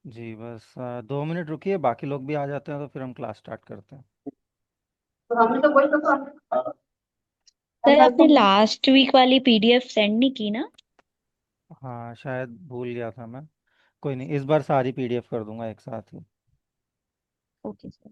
जी बस 2 मिनट रुकिए, बाकी लोग भी आ जाते हैं तो फिर हम क्लास स्टार्ट करते हैं। तो हमने तो वही तो हमने सर हमने आपने तो लास्ट वीक वाली पीडीएफ सेंड नहीं की ना? हाँ शायद भूल गया था मैं। कोई नहीं, इस बार सारी पीडीएफ कर दूंगा एक साथ ही। Okay sir.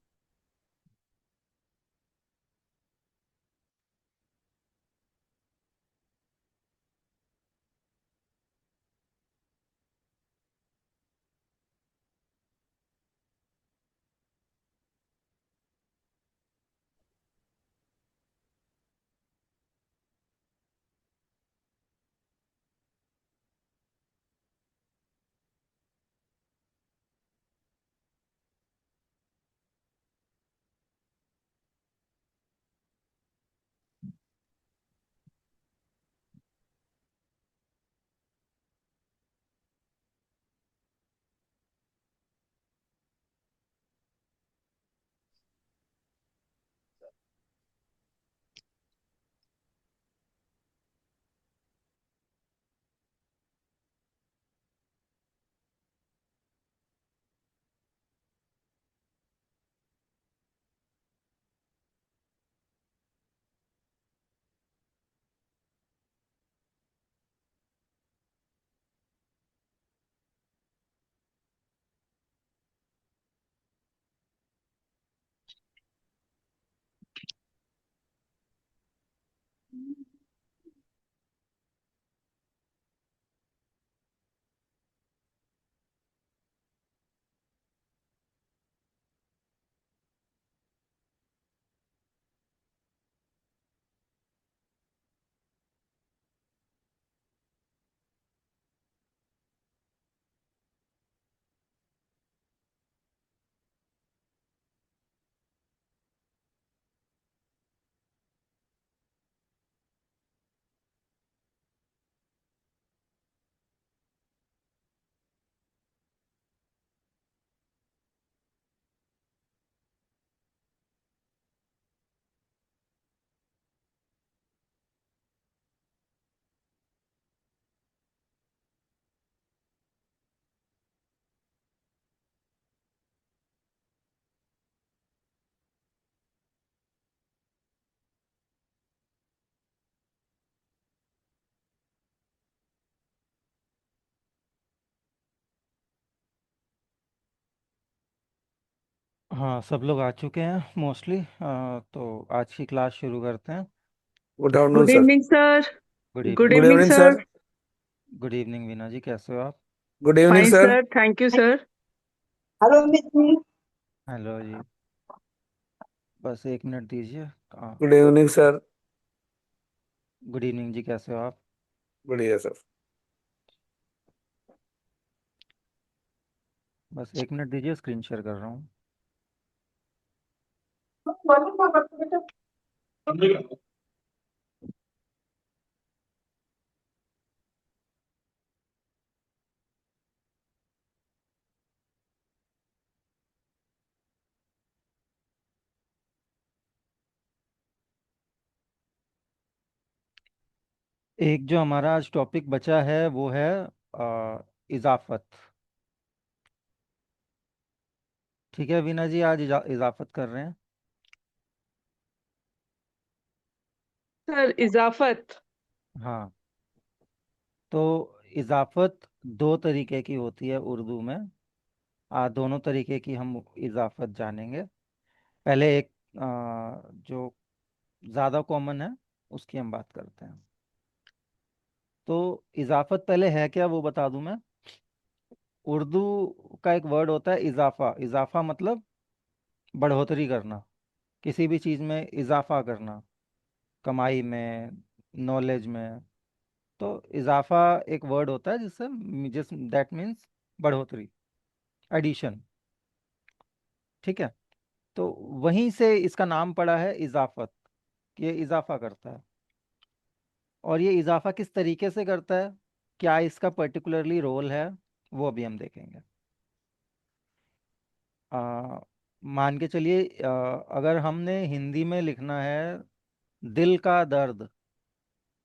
हाँ सब लोग आ चुके हैं मोस्टली। तो आज की क्लास शुरू करते हैं। Good afternoon good sir. Evening sir. Good good evening. Good evening evening sir. Sir. Good evening Veena ji, कैसे हो आप? Good evening fine sir. Sir, thank you sir. Hello Amit ji. Hello जी। बस 1 मिनट दीजिए। Good evening sir. Good evening जी, कैसे हो आप? बढ़िया सर। बस 1 मिनट दीजिए, स्क्रीन शेयर कर रहा हूँ। एक जो हमारा आज टॉपिक बचा है वो है इजाफत। ठीक है वीना जी, आज इजाफत कर रहे हैं। सर इजाफत। हाँ, तो इजाफत दो तरीके की होती है उर्दू में। दोनों तरीके की हम इजाफत जानेंगे। पहले एक जो ज़्यादा कॉमन है उसकी हम बात करते हैं। तो इजाफत पहले है क्या वो बता दूं मैं। उर्दू का एक वर्ड होता है इजाफा। इजाफा मतलब बढ़ोतरी करना, किसी भी चीज़ में इजाफा करना, कमाई में, नॉलेज में। तो इजाफा एक वर्ड होता है जिस दैट मीन्स बढ़ोतरी, एडिशन। ठीक है, तो वहीं से इसका नाम पड़ा है इजाफत। ये इजाफा करता है। और ये इजाफा किस तरीके से करता है, क्या इसका पर्टिकुलरली रोल है, वो अभी हम देखेंगे। आ, मान के चलिए, अगर हमने हिंदी में लिखना है दिल का दर्द।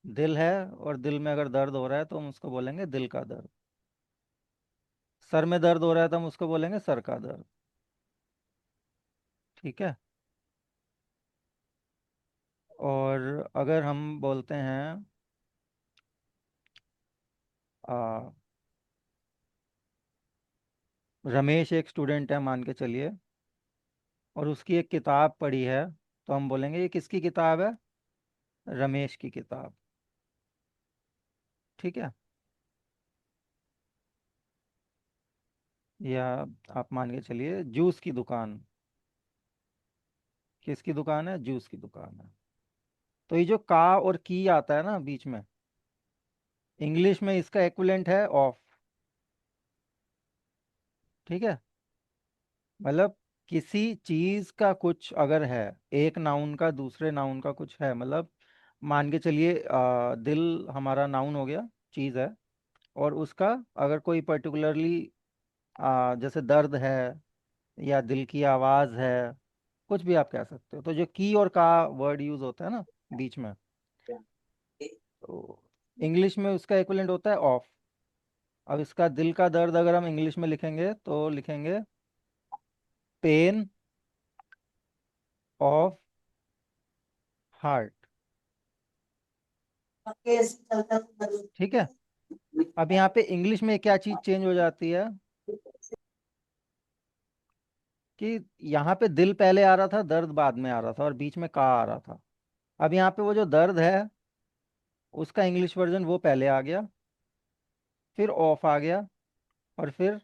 दिल है और दिल में अगर दर्द हो रहा है तो हम उसको बोलेंगे दिल का दर्द। सर में दर्द हो रहा है तो हम उसको बोलेंगे सर का दर्द। ठीक है। और अगर हम बोलते हैं आ, रमेश एक स्टूडेंट है मान के चलिए, और उसकी एक किताब पढ़ी है, तो हम बोलेंगे ये किसकी किताब है? रमेश की किताब। ठीक है। या आप मान के चलिए जूस की दुकान, किसकी दुकान है? जूस की दुकान है। तो ये जो का और की आता है ना बीच में, इंग्लिश में इसका एक्विलेंट है ऑफ। ठीक है। मतलब किसी चीज का कुछ अगर है, एक नाउन का दूसरे नाउन का कुछ है, मतलब मान के चलिए दिल हमारा नाउन हो गया, चीज है, और उसका अगर कोई पर्टिकुलरली जैसे दर्द है या दिल की आवाज है, कुछ भी आप कह सकते हो, तो जो की और का वर्ड यूज होता है ना बीच में, तो इंग्लिश में उसका इक्विवेलेंट होता है ऑफ। अब इसका दिल का दर्द अगर हम इंग्लिश में लिखेंगे तो लिखेंगे पेन ऑफ हार्ट। ठीक है। अब यहाँ पे इंग्लिश में क्या चीज चेंज हो जाती है कि यहाँ पे दिल पहले आ रहा था, दर्द बाद में आ रहा था, और बीच में का आ रहा था। अब यहाँ पे वो जो दर्द है उसका इंग्लिश वर्जन वो पहले आ गया, फिर ऑफ आ गया, और फिर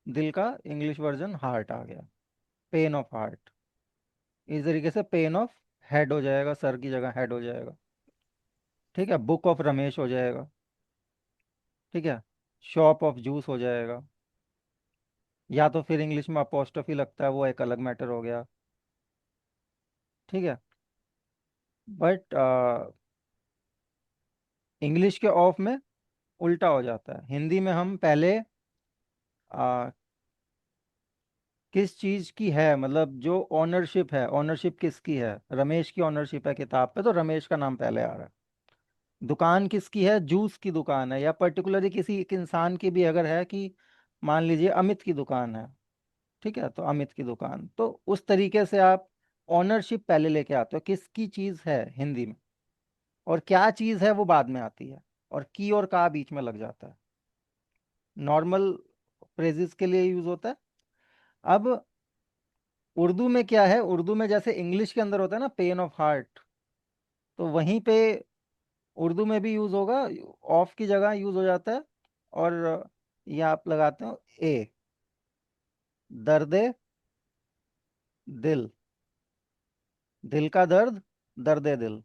दिल का इंग्लिश वर्जन हार्ट आ गया, पेन ऑफ हार्ट। इस तरीके से पेन ऑफ हेड हो जाएगा, सर की जगह हेड हो जाएगा। ठीक है। बुक ऑफ रमेश हो जाएगा। ठीक है। शॉप ऑफ जूस हो जाएगा। या तो फिर इंग्लिश में अपोस्ट्रोफी लगता है, वो एक अलग मैटर हो गया। ठीक है। बट इंग्लिश के ऑफ में उल्टा हो जाता है। हिंदी में हम पहले आ, किस चीज की है, मतलब जो ऑनरशिप है, ऑनरशिप किसकी है? रमेश की ऑनरशिप है किताब पे, तो रमेश का नाम पहले आ रहा है। दुकान किसकी है? जूस की दुकान है। या पर्टिकुलरली किसी एक इंसान की भी अगर है कि मान लीजिए अमित की दुकान है, ठीक है, तो अमित की दुकान, तो उस तरीके से आप ऑनरशिप पहले लेके आते हो किसकी चीज है हिंदी में, और क्या चीज है वो बाद में आती है, और की और का बीच में लग जाता है। नॉर्मल फ्रेजेस के लिए यूज होता है। अब उर्दू में क्या है? उर्दू में जैसे इंग्लिश के अंदर होता है ना पेन ऑफ हार्ट, तो वहीं पे उर्दू में भी यूज होगा, ऑफ की जगह यूज हो जाता है। और ये आप लगाते हो ए, दर्द दिल, दिल का दर्द, दर्द दिल।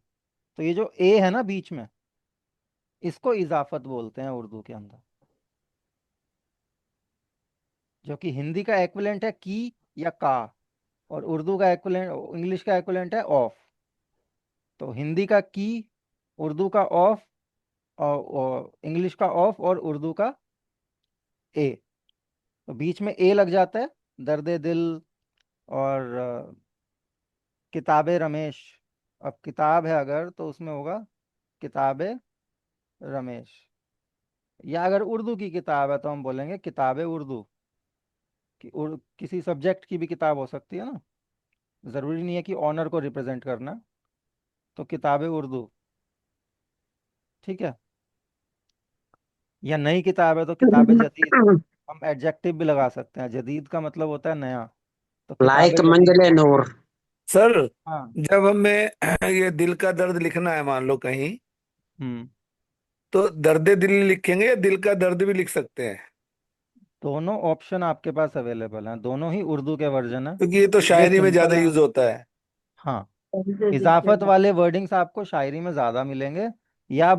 तो ये जो ए है ना बीच में, इसको इजाफत बोलते हैं उर्दू के अंदर, जो कि हिंदी का एक्विलेंट है की या का, और उर्दू का एक्विलेंट, इंग्लिश का एक्विलेंट है ऑफ। तो हिंदी का की, उर्दू का ऑफ, और इंग्लिश का ऑफ, और उर्दू का ए। तो बीच में ए लग जाता है, दर्द दिल। और किताबे रमेश, अब किताब है अगर तो उसमें होगा किताबे रमेश। या अगर उर्दू की किताब है तो हम बोलेंगे किताबे उर्दू। किसी सब्जेक्ट की भी किताब हो सकती है ना, ज़रूरी नहीं है कि ऑनर को रिप्रेजेंट करना। तो किताबे उर्दू। ठीक है। या नई किताब है तो किताबे जदीद। हम एडजेक्टिव भी लगा सकते हैं, जदीद का मतलब होता है नया, तो किताबे लाइक जदीद। मंजिले नूर। सर, हाँ। जब हमें ये दिल का दर्द लिखना है मान लो कहीं, हम्म। तो दर्द दिल लिखेंगे या दिल का दर्द भी लिख सकते हैं? दोनों ऑप्शन आपके पास अवेलेबल हैं, दोनों ही उर्दू के वर्जन है। क्योंकि ये तो ये शायरी में ज्यादा सिंपल है। यूज होता है। हाँ। इजाफत वाले वर्डिंग्स आपको शायरी में ज़्यादा मिलेंगे, या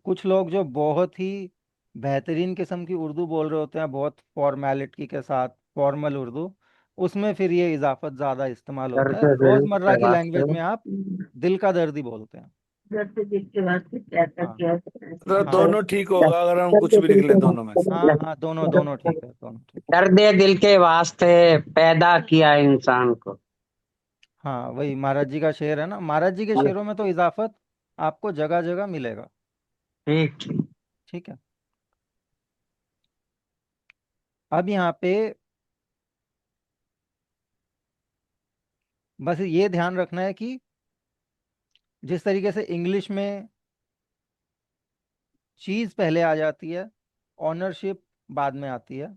कुछ लोग जो बहुत ही बेहतरीन किस्म की उर्दू बोल रहे होते हैं, बहुत फॉर्मेलिटी के साथ, फॉर्मल उर्दू, उसमें फिर ये इजाफत ज़्यादा इस्तेमाल होता दर्द है। दिल रोज़मर्रा के की लैंग्वेज वास्ते। में आप दिल का दर्द ही बोलते हैं। दर्द दिल के वास्ते क्या क्या हाँ। किया तो हाँ। दोनों ठीक होगा अगर हम दर्द कुछ भी लिख दिल लें के दोनों में से। हाँ हाँ, दोनों दोनों वास्ते। ठीक है, दोनों ठीक है। दर्द दिल के वास्ते पैदा किया इंसान को। हाँ, वही महाराज जी का शेर है ना, महाराज जी के शेरों में तो इजाफत आपको जगह जगह मिलेगा। ठीक ठीक। ठीक है। अब यहाँ पे बस ये ध्यान रखना है कि जिस तरीके से इंग्लिश में चीज पहले आ जाती है, ऑनरशिप बाद में आती है,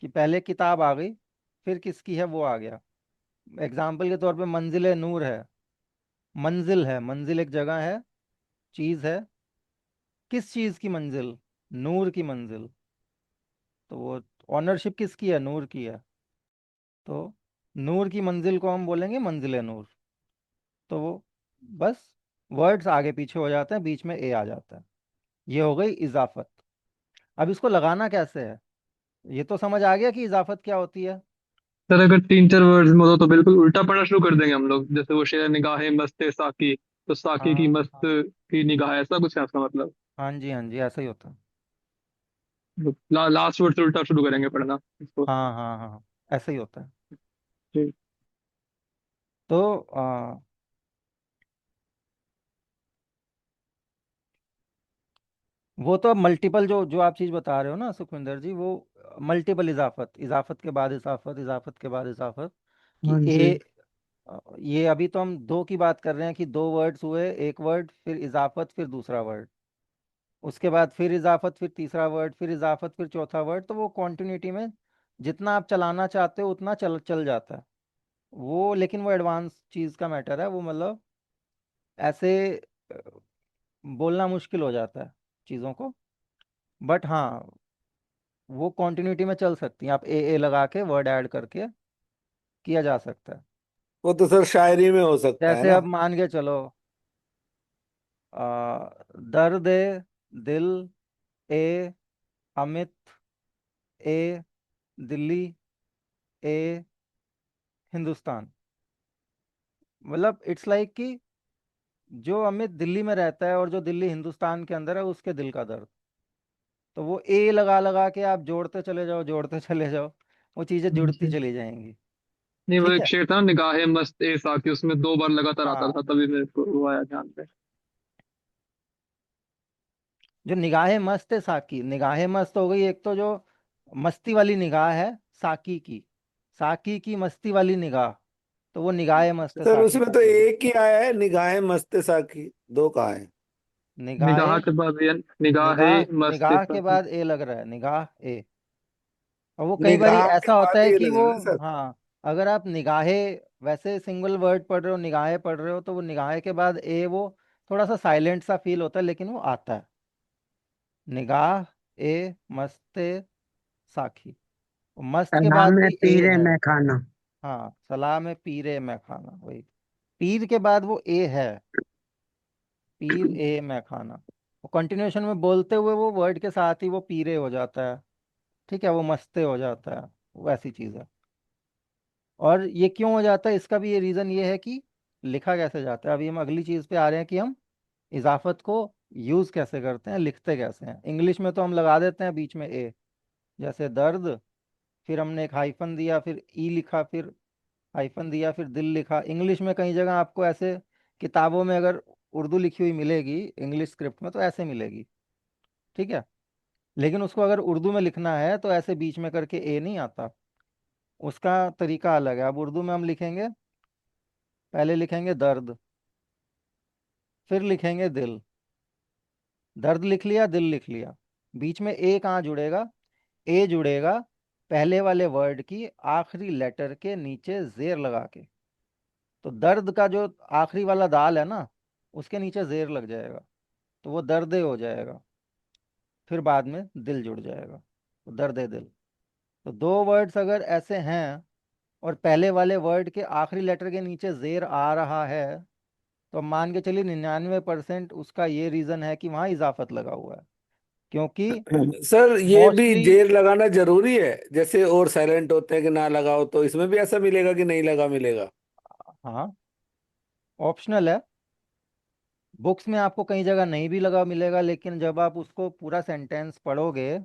कि पहले किताब आ गई फिर किसकी है वो आ गया। एग्जाम्पल के तौर पे मंजिल नूर है, मंजिल है, मंजिल एक जगह है, चीज है, किस चीज की मंजिल? नूर की मंजिल। तो वो ऑनरशिप किसकी है? नूर की है। तो नूर की मंजिल को हम बोलेंगे मंजिल नूर। तो वो बस वर्ड्स आगे पीछे हो जाते हैं, बीच में ए आ जाता है। ये हो गई इजाफत। अब इसको लगाना कैसे है, ये तो समझ आ गया कि इजाफत क्या होती है। सर अगर तीन चार वर्ड्स में हो तो बिल्कुल उल्टा पढ़ना शुरू कर देंगे हम लोग, जैसे वो शेर निगाहें मस्त साकी, तो साकी की हाँ मस्त हाँ। की निगाह, ऐसा कुछ है उसका मतलब? हाँ जी, हाँ जी, ऐसा ही होता है। लास्ट वर्ड से उल्टा शुरू करेंगे पढ़ना इसको। हाँ हाँ हाँ, ऐसा ही होता है। ठीक। तो वो तो अब मल्टीपल जो जो आप चीज़ बता रहे हो ना सुखविंदर जी, वो मल्टीपल इजाफत, इजाफत के बाद इजाफत, इजाफत के बाद इजाफत, कि हाँ जी। ए ये अभी तो हम दो की बात कर रहे हैं कि दो वर्ड्स हुए, एक वर्ड फिर इजाफत फिर दूसरा वर्ड, उसके बाद फिर इजाफत फिर तीसरा वर्ड फिर इजाफत फिर चौथा वर्ड। तो वो कॉन्टिन्यूटी में जितना आप चलाना चाहते हो उतना चल चल जाता है वो। लेकिन वो एडवांस चीज़ का मैटर है वो, मतलब ऐसे अ, बोलना मुश्किल हो जाता है चीज़ों को। बट हाँ, वो कॉन्टिन्यूटी में चल सकती हैं, आप ए लगा के वर्ड ऐड करके किया जा सकता है। वो तो सर शायरी में हो सकता है जैसे ना। अब मान के चलो, दर्द दिल ए अमित ए दिल्ली ए हिंदुस्तान। मतलब इट्स लाइक कि जो अमित दिल्ली में रहता है और जो दिल्ली हिंदुस्तान के अंदर है, उसके दिल का दर्द। तो वो ए लगा लगा के आप जोड़ते चले जाओ, जोड़ते चले जाओ, वो चीज़ें हाँ जुड़ती जी। चली जाएंगी। नहीं वो ठीक एक है। शेर था ना, निगाहें मस्त ए साकी, उसमें दो बार लगातार आता था, हाँ, तभी मेरे को वो आया ध्यान पे। जो निगाहें मस्त है साकी, निगाहें मस्त हो गई एक तो, जो मस्ती वाली निगाह है साकी की, साकी की मस्ती वाली निगाह, तो वो निगाहें मस्त है सर साकी उसमें तो कहलाएगी। एक ही आया है, निगाहें मस्त साकी, दो कहाँ है? निगाह निगाहें, के बाद ये निगाह, निगाहें मस्त निगाह के साकी। बाद ए लग रहा है, निगाह ए। और वो कई बार निगाह के ऐसा होता बाद है ये कि वो, लगेगा सर। हाँ, अगर आप निगाहें वैसे सिंगल वर्ड पढ़ रहे हो, निगाहें पढ़ रहे हो, तो वो निगाहें के बाद ए वो थोड़ा सा साइलेंट सा फील होता है, लेकिन वो आता है। निगाह ए मस्ते साखी, मस्त के बाद सलाम है भी ए पीरे है। में खाना। हाँ, सलाम है पीरे मैं खाना, वही, पीर के बाद वो ए है, पीर ए मैं खाना। वो कंटिन्यूएशन में बोलते हुए वो वर्ड के साथ ही वो पीरे हो जाता है, ठीक है, वो मस्ते हो जाता है, वो ऐसी चीज़ है। और ये क्यों हो जाता है, इसका भी ये रीज़न ये है कि लिखा कैसे जाता है। अभी हम अगली चीज़ पे आ रहे हैं कि हम इजाफत को यूज़ कैसे करते हैं, लिखते कैसे हैं। इंग्लिश में तो हम लगा देते हैं बीच में ए, जैसे दर्द, फिर हमने एक हाइफन दिया, फिर ई लिखा, फिर हाइफन दिया, फिर दिल लिखा। इंग्लिश में कई जगह आपको ऐसे किताबों में अगर उर्दू लिखी हुई मिलेगी इंग्लिश स्क्रिप्ट में, तो ऐसे मिलेगी, ठीक है। लेकिन उसको अगर उर्दू में लिखना है तो ऐसे बीच में करके ए नहीं आता, उसका तरीका अलग है। अब उर्दू में हम लिखेंगे, पहले लिखेंगे दर्द, फिर लिखेंगे दिल, दर्द लिख लिया, दिल लिख लिया, बीच में ए कहाँ जुड़ेगा? ए जुड़ेगा पहले वाले वर्ड की आखिरी लेटर के नीचे जेर लगा के। तो दर्द का जो आखिरी वाला दाल है ना, उसके नीचे जेर लग जाएगा, तो वो दर्द हो जाएगा। फिर बाद में दिल जुड़ जाएगा, तो दर्द दिल। तो दो वर्ड्स अगर ऐसे हैं और पहले वाले वर्ड के आखिरी लेटर के नीचे जेर आ रहा है, तो मान के चलिए 99% उसका ये रीज़न है कि वहाँ इजाफत लगा हुआ है। क्योंकि सर ये भी मोस्टली, जेर लगाना जरूरी है, जैसे और साइलेंट होते हैं कि ना लगाओ, तो इसमें भी ऐसा मिलेगा कि नहीं लगा मिलेगा? हाँ, ऑप्शनल है। बुक्स में आपको कई जगह नहीं भी लगा मिलेगा, लेकिन जब आप उसको पूरा सेंटेंस पढ़ोगे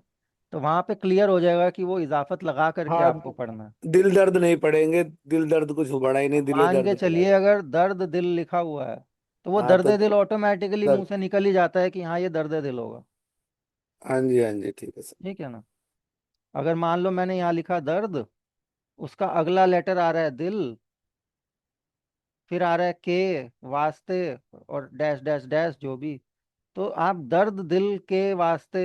तो वहाँ पे क्लियर हो जाएगा कि वो इजाफत लगा करके हाँ, आपको पढ़ना है। दिल दर्द नहीं पढ़ेंगे, दिल दर्द कुछ बड़ा ही नहीं, अब दिले मान के दर्द चलिए पढ़ेगा। अगर दर्द दिल लिखा हुआ है, तो वो हाँ दर्द तो दिल ऑटोमेटिकली मुंह दर्द। से निकल ही जाता है कि हाँ ये दर्द दिल होगा। हाँ जी, हाँ जी, ठीक है सर। ठीक है ना। अगर मान लो मैंने यहाँ लिखा दर्द, उसका अगला लेटर आ रहा है दिल, फिर आ रहा है के, वास्ते, और डैश डैश डैश जो भी, तो आप दर्द दिल के वास्ते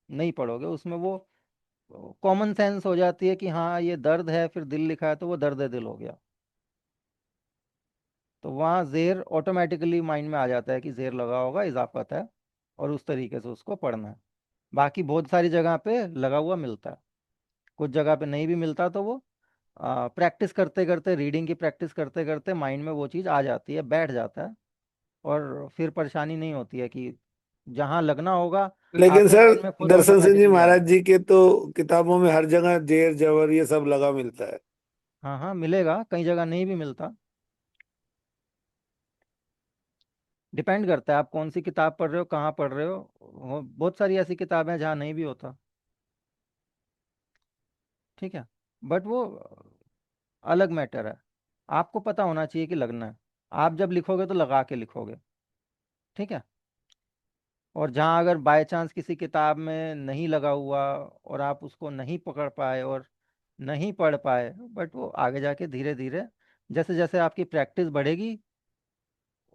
नहीं पढ़ोगे उसमें। वो कॉमन सेंस हो जाती है कि हाँ ये दर्द है, फिर दिल लिखा है तो वो दर्द दिल हो गया। तो वहाँ जेर ऑटोमेटिकली माइंड में आ जाता है कि जेर लगा होगा, इजाफत है, और उस तरीके से उसको पढ़ना है। बाकी बहुत सारी जगह पे लगा हुआ मिलता है, कुछ जगह पे नहीं भी मिलता, तो वो प्रैक्टिस करते करते, रीडिंग की प्रैक्टिस करते करते माइंड में वो चीज़ आ जाती है, बैठ जाता है, और फिर परेशानी नहीं होती है कि जहाँ लगना होगा लेकिन आपके सर, माइंड में खुद दर्शन सिंह जी ऑटोमेटिकली आ महाराज जाएगा। जी के तो किताबों में हर जगह जेर जबर ये सब लगा मिलता है। हाँ हाँ, मिलेगा, कई जगह नहीं भी मिलता। डिपेंड करता है आप कौन सी किताब पढ़ रहे हो, कहाँ पढ़ रहे हो। बहुत सारी ऐसी किताबें हैं जहाँ नहीं भी होता। ठीक है, बट वो अलग मैटर है। आपको पता होना चाहिए कि लगना है। आप जब लिखोगे तो लगा के लिखोगे। ठीक है। और जहाँ अगर बाय चांस किसी किताब में नहीं लगा हुआ और आप उसको नहीं पकड़ पाए और नहीं पढ़ पाए, बट वो आगे जाके धीरे धीरे जैसे जैसे आपकी प्रैक्टिस बढ़ेगी,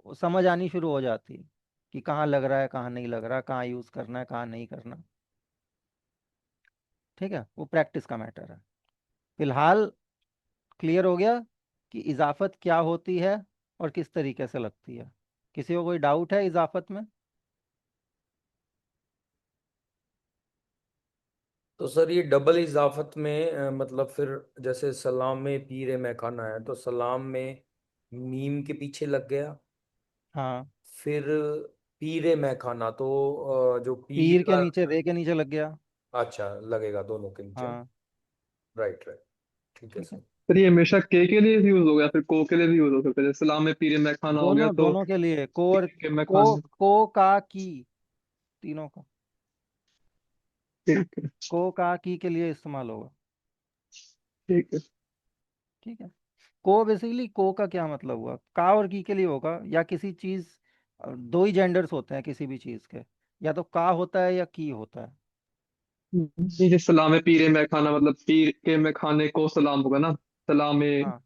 वो समझ आनी शुरू हो जाती है कि कहाँ लग रहा है, कहाँ नहीं लग रहा, कहाँ यूज़ करना है, कहाँ नहीं करना। ठीक है, वो प्रैक्टिस का मैटर है। फिलहाल क्लियर हो गया कि इजाफत क्या होती है और किस तरीके से लगती है। किसी को कोई डाउट है इजाफत में? तो सर ये डबल इजाफत में मतलब फिर जैसे सलाम में पीर मैं खाना है तो सलाम में मीम के पीछे लग गया। हाँ, फिर पीर मैं खाना तो जो पीर पीर के का। नीचे रे के नीचे लग गया। अच्छा लगेगा दोनों के नीचे। हाँ। Right right. ठीक है ठीक है, सर। सर ये हमेशा के लिए यूज हो गया, फिर को के लिए भी यूज हो सकता है, जैसे सलाम में पीरे मैं खाना हो गया दोनों तो दोनों के लिए, को और के मैं खाना। को का की, तीनों का। ठीक है। को का की के लिए इस्तेमाल होगा। ठीक है। ठीक है। को बेसिकली, को का क्या मतलब हुआ, का और की के लिए होगा, या किसी चीज, दो ही जेंडर्स होते हैं किसी भी चीज के, या तो का होता है या की होता है। ये जो सलाम है पीरे मैं खाना, मतलब पीर के मैं खाने को सलाम होगा ना, सलाम में हाँ,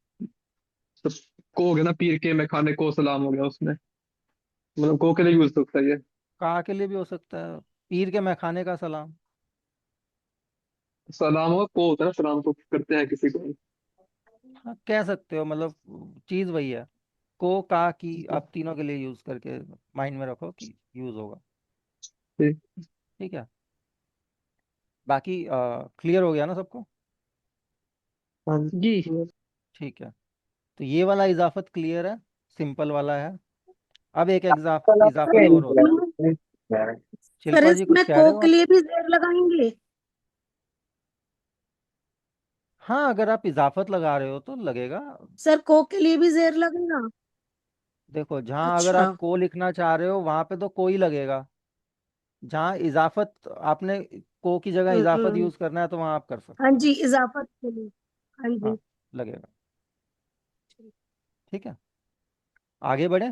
तो को हो गया ना, पीर के मैं खाने को सलाम हो गया उसमें, मतलब को के लिए यूज हो सकता है ये। का के लिए भी हो सकता है, पीर के मैखाने का सलाम। सलाम होगा, को होता है ना, सलाम को करते हैं किसी को। हाँ, कह सकते हो, मतलब चीज वही है। को का की आप तीनों के लिए यूज करके माइंड में रखो कि यूज होगा। ठीक। ठीक है। बाकी क्लियर हो गया ना सबको? हाँ जी। जी। ठीक है, तो ये वाला इजाफत क्लियर है, सिंपल वाला है। अब एक इजाफत और होता है। सर शिल्पा जी कुछ इसमें कह रहे को हो के आप? लिए भी जेर लगाएंगे? हाँ, अगर आप इजाफत लगा रहे हो तो लगेगा। सर को के लिए भी जेर लगेगा? देखो, जहाँ अगर अच्छा। आप को लिखना चाह रहे हो वहां पे तो को ही लगेगा। जहाँ इजाफत आपने, को की जगह इजाफत हम्म। यूज करना है तो वहां आप कर हाँ सकते हो। जी, इजाफत के लिए। हाँ हाँ, जी। लगेगा। ठीक है, आगे बढ़े।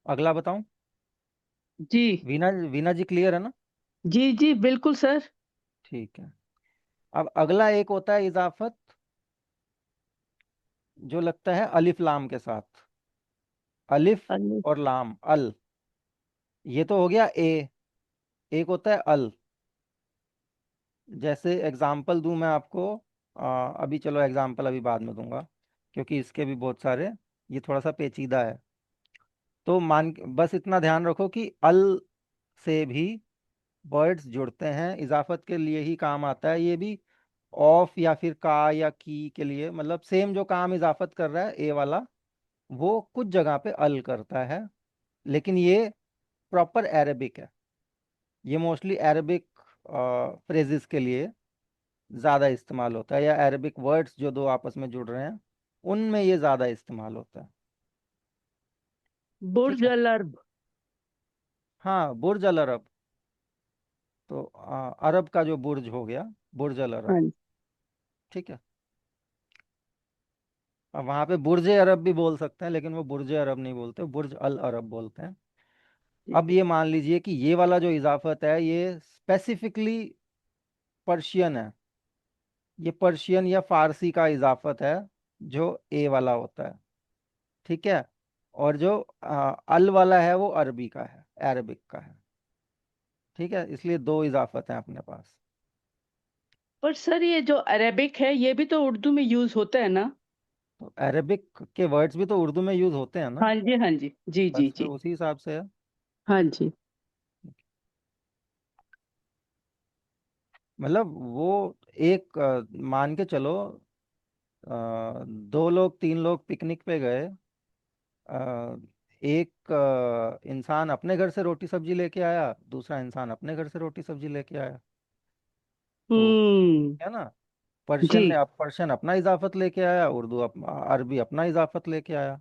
अगला बताऊं? जी। वीना, वीना जी क्लियर है ना? जी जी बिल्कुल सर। ठीक है। अब अगला एक होता है इजाफत जो लगता है अलिफ लाम के साथ। अलिफ अल्लाह। और लाम, अल। ये तो हो गया ए। एक होता है अल। जैसे एग्जाम्पल दूं मैं आपको, अभी चलो एग्जाम्पल अभी बाद में दूंगा, क्योंकि इसके भी बहुत सारे, ये थोड़ा सा पेचीदा है। तो बस इतना ध्यान रखो कि अल से भी वर्ड्स जुड़ते हैं, इजाफत के लिए ही काम आता है ये भी। ऑफ या फिर का या की के लिए, मतलब सेम जो काम इजाफत कर रहा है ए वाला, वो कुछ जगह पे अल करता है। लेकिन ये प्रॉपर अरेबिक है। ये मोस्टली अरेबिक फ्रेजेस के लिए ज़्यादा इस्तेमाल होता है, या अरेबिक वर्ड्स जो दो आपस में जुड़ रहे हैं उनमें ये ज़्यादा इस्तेमाल होता है। ठीक बुर्ज है। अल अरब। हाँ, बुर्ज अल अरब, तो अरब का जो बुर्ज हो गया, बुर्ज अल अरब। हाँ ठीक है। अब वहाँ पे बुर्ज अरब भी बोल सकते हैं, लेकिन वो बुर्ज अरब नहीं बोलते, बुर्ज अल अरब बोलते हैं। ठीक अब है। ये मान लीजिए कि ये वाला जो इजाफत है ये स्पेसिफिकली पर्शियन है। ये पर्शियन या फारसी का इजाफत है जो ए वाला होता है, ठीक है। और जो अल वाला है वो अरबी का है, अरबिक का है, ठीक है। इसलिए दो इजाफत हैं अपने पास। पर सर ये जो अरेबिक है ये भी तो उर्दू में यूज होता है ना? तो अरबिक के वर्ड्स भी तो उर्दू में यूज होते हैं ना, हाँ जी, हाँ जी, जी जी बस फिर जी। उसी हिसाब से है। हाँ जी। मतलब वो एक मान के चलो, दो लोग तीन लोग पिकनिक पे गए, एक इंसान अपने घर से रोटी सब्जी लेके आया, दूसरा इंसान अपने घर से रोटी सब्जी लेके आया, तो हम्म। है ना। जी पर्शियन अपना इजाफत लेके आया, अरबी अपना इजाफत लेके आया,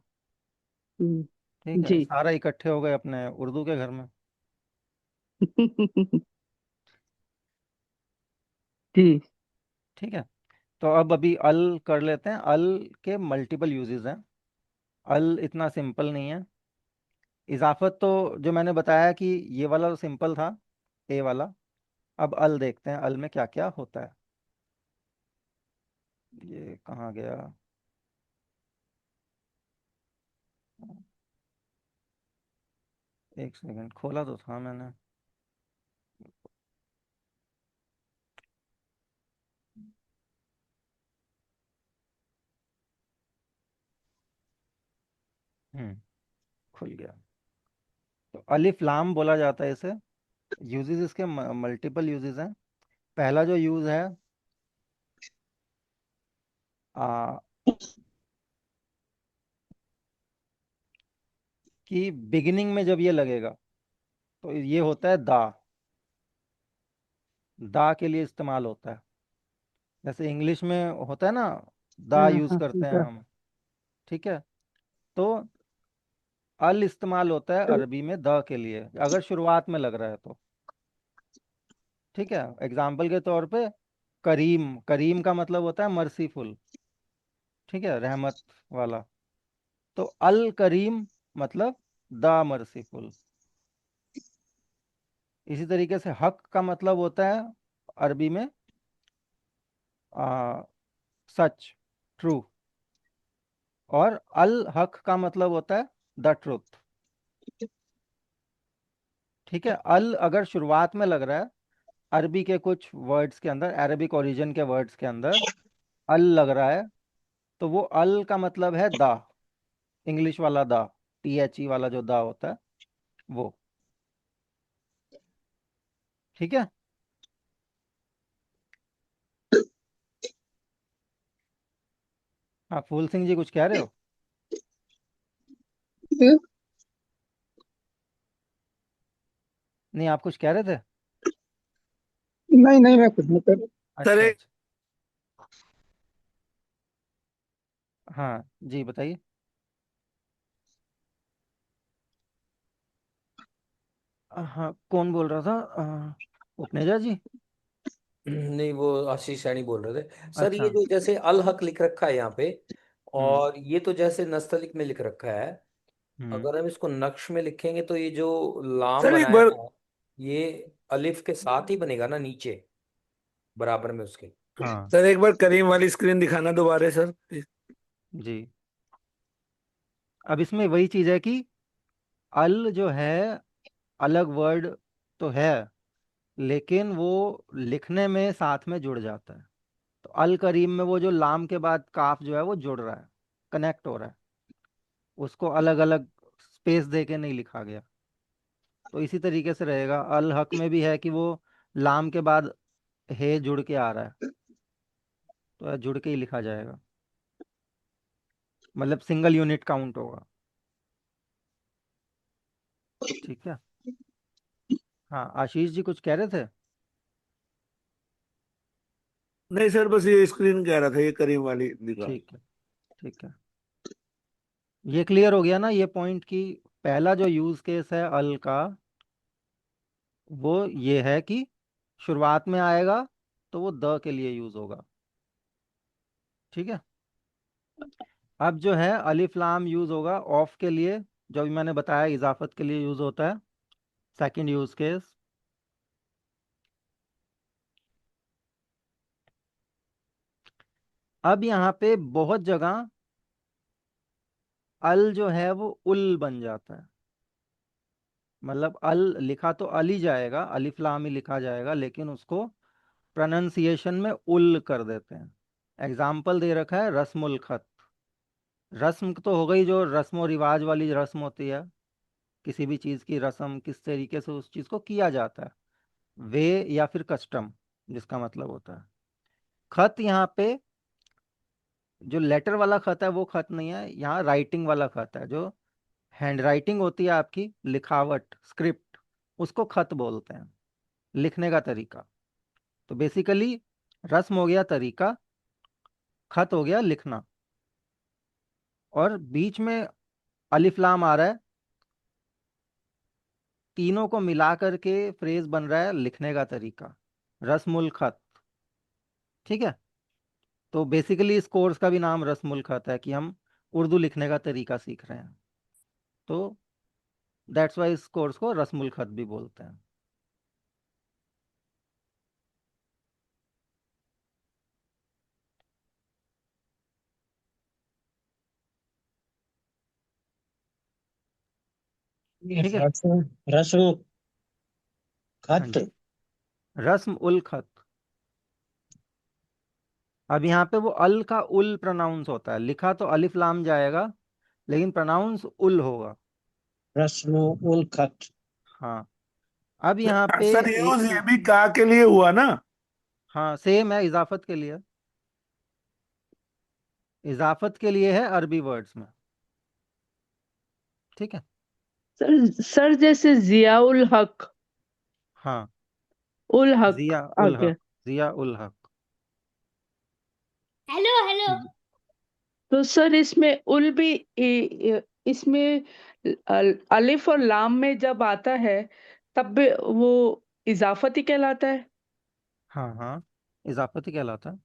ठीक है। जी। सारा इकट्ठे हो गए अपने उर्दू के घर में। जी। ठीक है। तो अब अभी अल कर लेते हैं। अल के मल्टीपल यूजेस हैं, अल इतना सिंपल नहीं है। इजाफत तो जो मैंने बताया कि ये वाला तो सिंपल था, ए वाला। अब अल देखते हैं, अल में क्या क्या होता है। ये कहाँ गया? एक सेकंड, खोला तो था मैंने। खुल गया। तो अलिफ लाम बोला जाता है इसे। यूजेस इसके मल्टीपल यूजेस हैं। पहला जो यूज है, आ, कि बिगिनिंग में जब ये लगेगा तो ये होता है दा। दा के लिए इस्तेमाल होता है। जैसे इंग्लिश में होता है ना, दा हाँ यूज हाँ करते हैं हाँ। हम, ठीक है। तो अल इस्तेमाल होता है अरबी में द के लिए, अगर शुरुआत में लग रहा है तो, ठीक है। एग्जाम्पल के तौर पे करीम, करीम का मतलब होता है मर्सीफुल, ठीक है, रहमत वाला। तो अल करीम मतलब द मर्सीफुल। इसी तरीके से हक का मतलब होता है अरबी में आ, सच, ट्रू। और अल हक का मतलब होता है द ट्रुथ, ठीक है। अल अगर शुरुआत में लग रहा है अरबी के कुछ वर्ड्स के अंदर, अरबिक ओरिजिन के वर्ड्स के अंदर अल लग रहा है, तो वो अल का मतलब है दा, इंग्लिश वाला दा, THE वाला जो दा होता है वो, ठीक है। हाँ, फूल सिंह जी कुछ कह रहे हो? नहीं, आप कुछ कह रहे थे? नहीं नहीं, मैं कुछ नहीं कर सर अच्छा एक अच्छा। हाँ जी, बताइए। हाँ, कौन बोल रहा था? उपनेजा जी? नहीं, वो आशीष सैनी बोल रहे थे सर। ये अच्छा। जो जैसे अल हक लिख रखा है यहाँ पे, हम्म और ये तो जैसे नस्तलिक में लिख रखा है, हम्म अगर हम इसको नक्श में लिखेंगे तो ये जो लाम सर एक बनाया बार है, ये अलिफ के साथ ही बनेगा ना नीचे, बराबर में उसके। हाँ सर एक बार करीम वाली स्क्रीन दिखाना दोबारा सर प्लीज। जी। अब इसमें वही चीज़ है कि अल जो है अलग वर्ड तो है, लेकिन वो लिखने में साथ में जुड़ जाता है। तो अल करीम में वो जो लाम के बाद काफ जो है वो जुड़ रहा है, कनेक्ट हो रहा है, उसको अलग अलग स्पेस दे के नहीं लिखा गया। तो इसी तरीके से रहेगा। अल हक में भी है कि वो लाम के बाद हे जुड़ के आ रहा है, तो जुड़ के ही लिखा जाएगा, मतलब सिंगल यूनिट काउंट होगा, ठीक है। हाँ, आशीष जी कुछ कह रहे थे? नहीं सर, बस ये स्क्रीन कह रहा था, ये करीम वाली दिखा। ठीक है, ठीक है। ये क्लियर हो गया ना ये पॉइंट, कि पहला जो यूज केस है अल का, वो ये है कि शुरुआत में आएगा तो वो द के लिए यूज होगा, ठीक है। अब जो है अलिफ लाम यूज होगा ऑफ के लिए, जो भी मैंने बताया इजाफत के लिए यूज होता है, सेकंड यूज केस। अब यहाँ पे बहुत जगह अल जो है वो उल बन जाता है। मतलब अल लिखा तो अल ही जाएगा, अलिफ लाम ही लिखा जाएगा, लेकिन उसको प्रोनाउंसिएशन में उल कर देते हैं। एग्जाम्पल दे रखा है रस्मुल खत। रस्म तो हो गई जो रस्म और रिवाज वाली रस्म होती है, किसी भी चीज़ की रस्म, किस तरीके से उस चीज़ को किया जाता है, वे या फिर कस्टम जिसका मतलब होता है। खत यहाँ पे जो लेटर वाला खत है वो खत नहीं है, यहाँ राइटिंग वाला खत है। जो हैंड राइटिंग होती है आपकी, लिखावट, स्क्रिप्ट, उसको खत बोलते हैं, लिखने का तरीका। तो बेसिकली रस्म हो गया तरीका, खत हो गया लिखना, और बीच में अलिफ लाम आ रहा है, तीनों को मिला करके फ्रेज बन रहा है लिखने का तरीका, रस्मुल खत। ठीक है। तो बेसिकली इस कोर्स का भी नाम रस्मुल खत है कि हम उर्दू लिखने का तरीका सीख रहे हैं। तो दैट्स वाई इस कोर्स को रस्मुल खत भी बोलते हैं। ठीक है। रस्म रस्म हाँ खत। जी, रस्म उल खत। अब यहाँ पे वो अल का उल प्रोनाउंस होता है, लिखा तो अलिफ लाम जाएगा लेकिन प्रोनाउंस उल होगा। रस्म उल खत। हाँ। अब यहाँ पे सर एक यूज ये चीज, भी का के लिए हुआ ना? हाँ सेम है, इजाफत के लिए, इजाफत के लिए है अरबी वर्ड्स में। ठीक है। सर जैसे जियाउल हक, हाँ, उल हक जिया आ उल गया। हक, जिया उल हक। Hello hello. तो सर इसमें उल भी इसमें अलिफ और लाम में जब आता है तब भी वो इजाफत ही कहलाता है। हाँ हाँ, इजाफत ही कहलाता है।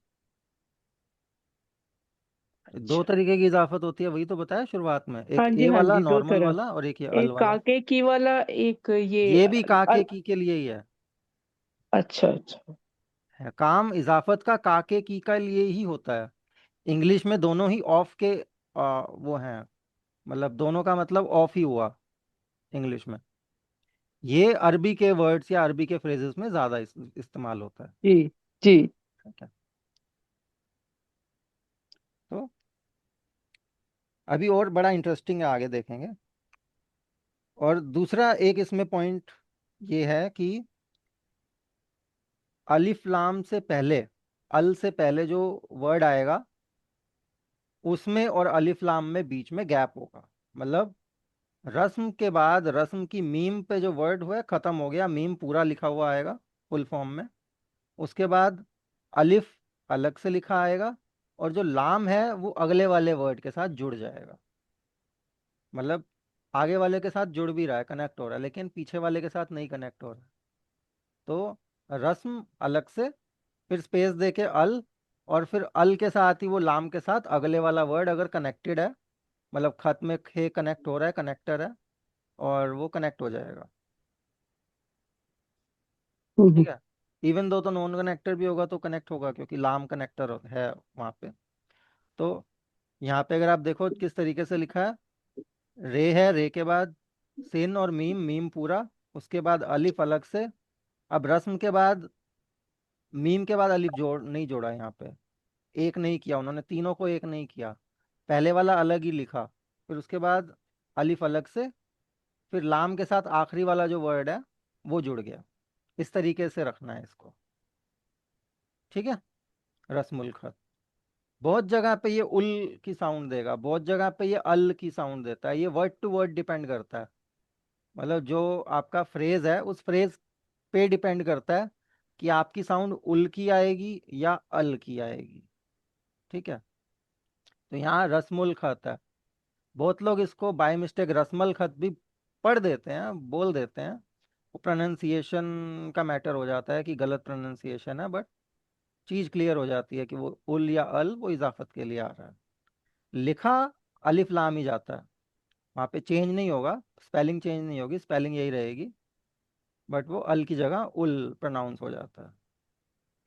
दो अच्छा। तरीके की इजाफत होती है, वही तो बताया शुरुआत में, एक हाँ जी ए हाँ वाला जी, दो नॉर्मल तरह, वाला और एक ये अल एक वाला। काके की वाला, एक ये ये भी काके अल, की के लिए ही अच्छा अच्छा। है काम इजाफत का काके की का लिए ही होता है। इंग्लिश में दोनों ही ऑफ के वो हैं, मतलब दोनों का मतलब ऑफ ही हुआ इंग्लिश में। ये अरबी के वर्ड्स या अरबी के फ्रेजेस में ज्यादा इस्तेमाल होता है। जी जी। ठीक है। तो अभी और बड़ा इंटरेस्टिंग है, आगे देखेंगे। और दूसरा एक इसमें पॉइंट ये है कि अलिफ लाम से पहले, अल से पहले जो वर्ड आएगा उसमें और अलिफ लाम में बीच में गैप होगा। मतलब रस्म के बाद रस्म की मीम पे जो वर्ड हुआ है खत्म हो गया, मीम पूरा लिखा हुआ आएगा फुल फॉर्म में। उसके बाद अलिफ अलग से लिखा आएगा, और जो लाम है वो अगले वाले वर्ड के साथ जुड़ जाएगा। मतलब आगे वाले के साथ जुड़ भी रहा है, कनेक्ट हो रहा है, लेकिन पीछे वाले के साथ नहीं कनेक्ट हो रहा है। तो रस्म अलग से, फिर स्पेस दे के अल, और फिर अल के साथ ही वो लाम के साथ अगले वाला वर्ड अगर कनेक्टेड है, मतलब खत में खे कनेक्ट हो रहा है, कनेक्टर है, और वो कनेक्ट हो जाएगा। हम्म। ठीक है। इवन दो तो नॉन कनेक्टर भी होगा तो कनेक्ट होगा, क्योंकि लाम कनेक्टर है वहाँ पे। तो यहाँ पे अगर आप देखो किस तरीके से लिखा है, रे है, रे के बाद सिन और मीम, मीम पूरा, उसके बाद अलिफ अलग से। अब रस्म के बाद मीम के बाद अलिफ जोड़ नहीं जोड़ा यहाँ पे, एक नहीं किया उन्होंने, तीनों को एक नहीं किया, पहले वाला अलग ही लिखा, फिर उसके बाद अलिफ अलग से, फिर लाम के साथ आखिरी वाला जो वर्ड है वो जुड़ गया। इस तरीके से रखना है इसको। ठीक है। रस्मुल खत बहुत जगह पे ये उल की साउंड देगा, बहुत जगह पे ये अल की साउंड देता है, ये वर्ड टू वर्ड डिपेंड करता है। मतलब जो आपका फ्रेज है उस फ्रेज पे डिपेंड करता है कि आपकी साउंड उल की आएगी या अल की आएगी। ठीक है। तो यहाँ रस्मुल खत है, बहुत लोग इसको बाय मिस्टेक रस्मल खत भी पढ़ देते हैं, बोल देते हैं। वो प्रोनाउंसिएशन का मैटर हो जाता है कि गलत प्रोनाउंसिएशन है, बट चीज़ क्लियर हो जाती है कि वो उल या अल वो इजाफत के लिए आ रहा है। लिखा अलिफ लाम ही जाता है, वहाँ पे चेंज नहीं होगा, स्पेलिंग चेंज नहीं होगी, स्पेलिंग यही रहेगी, बट वो अल की जगह उल प्रोनाउंस हो जाता है।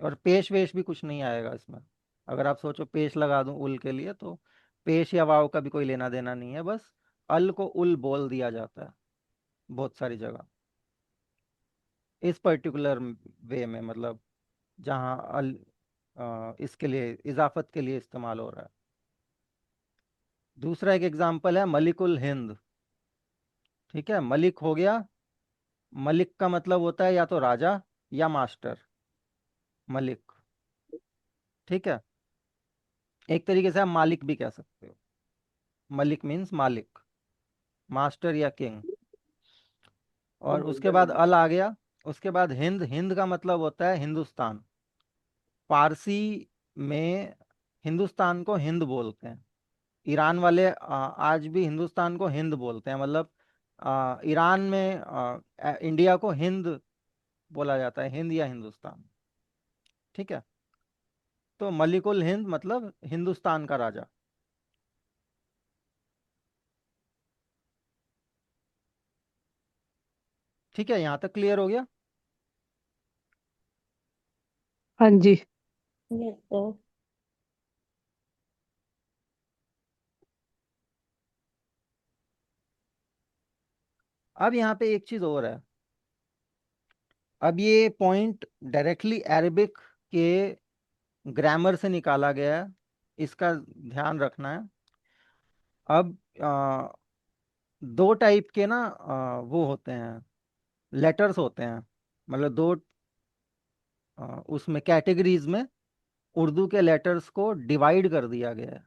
और पेश वेश भी कुछ नहीं आएगा इसमें। अगर आप सोचो पेश लगा दूं उल के लिए, तो पेश या वाव का भी कोई लेना देना नहीं है, बस अल को उल बोल दिया जाता है बहुत सारी जगह, इस पर्टिकुलर वे में, मतलब जहाँ अल इसके लिए इजाफत के लिए इस्तेमाल हो रहा है। दूसरा एक एग्जांपल है मलिकुल हिंद। ठीक है, मलिक हो गया, मलिक का मतलब होता है या तो राजा या मास्टर, मलिक। ठीक है, एक तरीके से आप मालिक भी कह सकते हो। मलिक मीन्स मालिक, मास्टर या किंग। और उसके बाद अल आ गया। उसके बाद हिंद, हिंद का मतलब होता है हिंदुस्तान। फारसी में हिंदुस्तान को हिंद बोलते हैं। ईरान वाले आज भी हिंदुस्तान को हिंद बोलते हैं, मतलब ईरान में इंडिया को हिंद बोला जाता है, हिंद या हिंदुस्तान। ठीक है, तो मलिकुल हिंद मतलब हिंदुस्तान का राजा। ठीक है, यहाँ तक क्लियर हो गया। हाँ जी। Yes sir. अब यहाँ पे एक चीज और है। अब ये पॉइंट डायरेक्टली अरेबिक के ग्रामर से निकाला गया है, इसका ध्यान रखना है। अब दो टाइप के ना वो होते हैं, लेटर्स होते हैं, मतलब दो उसमें कैटेगरीज में उर्दू के लेटर्स को डिवाइड कर दिया गया है।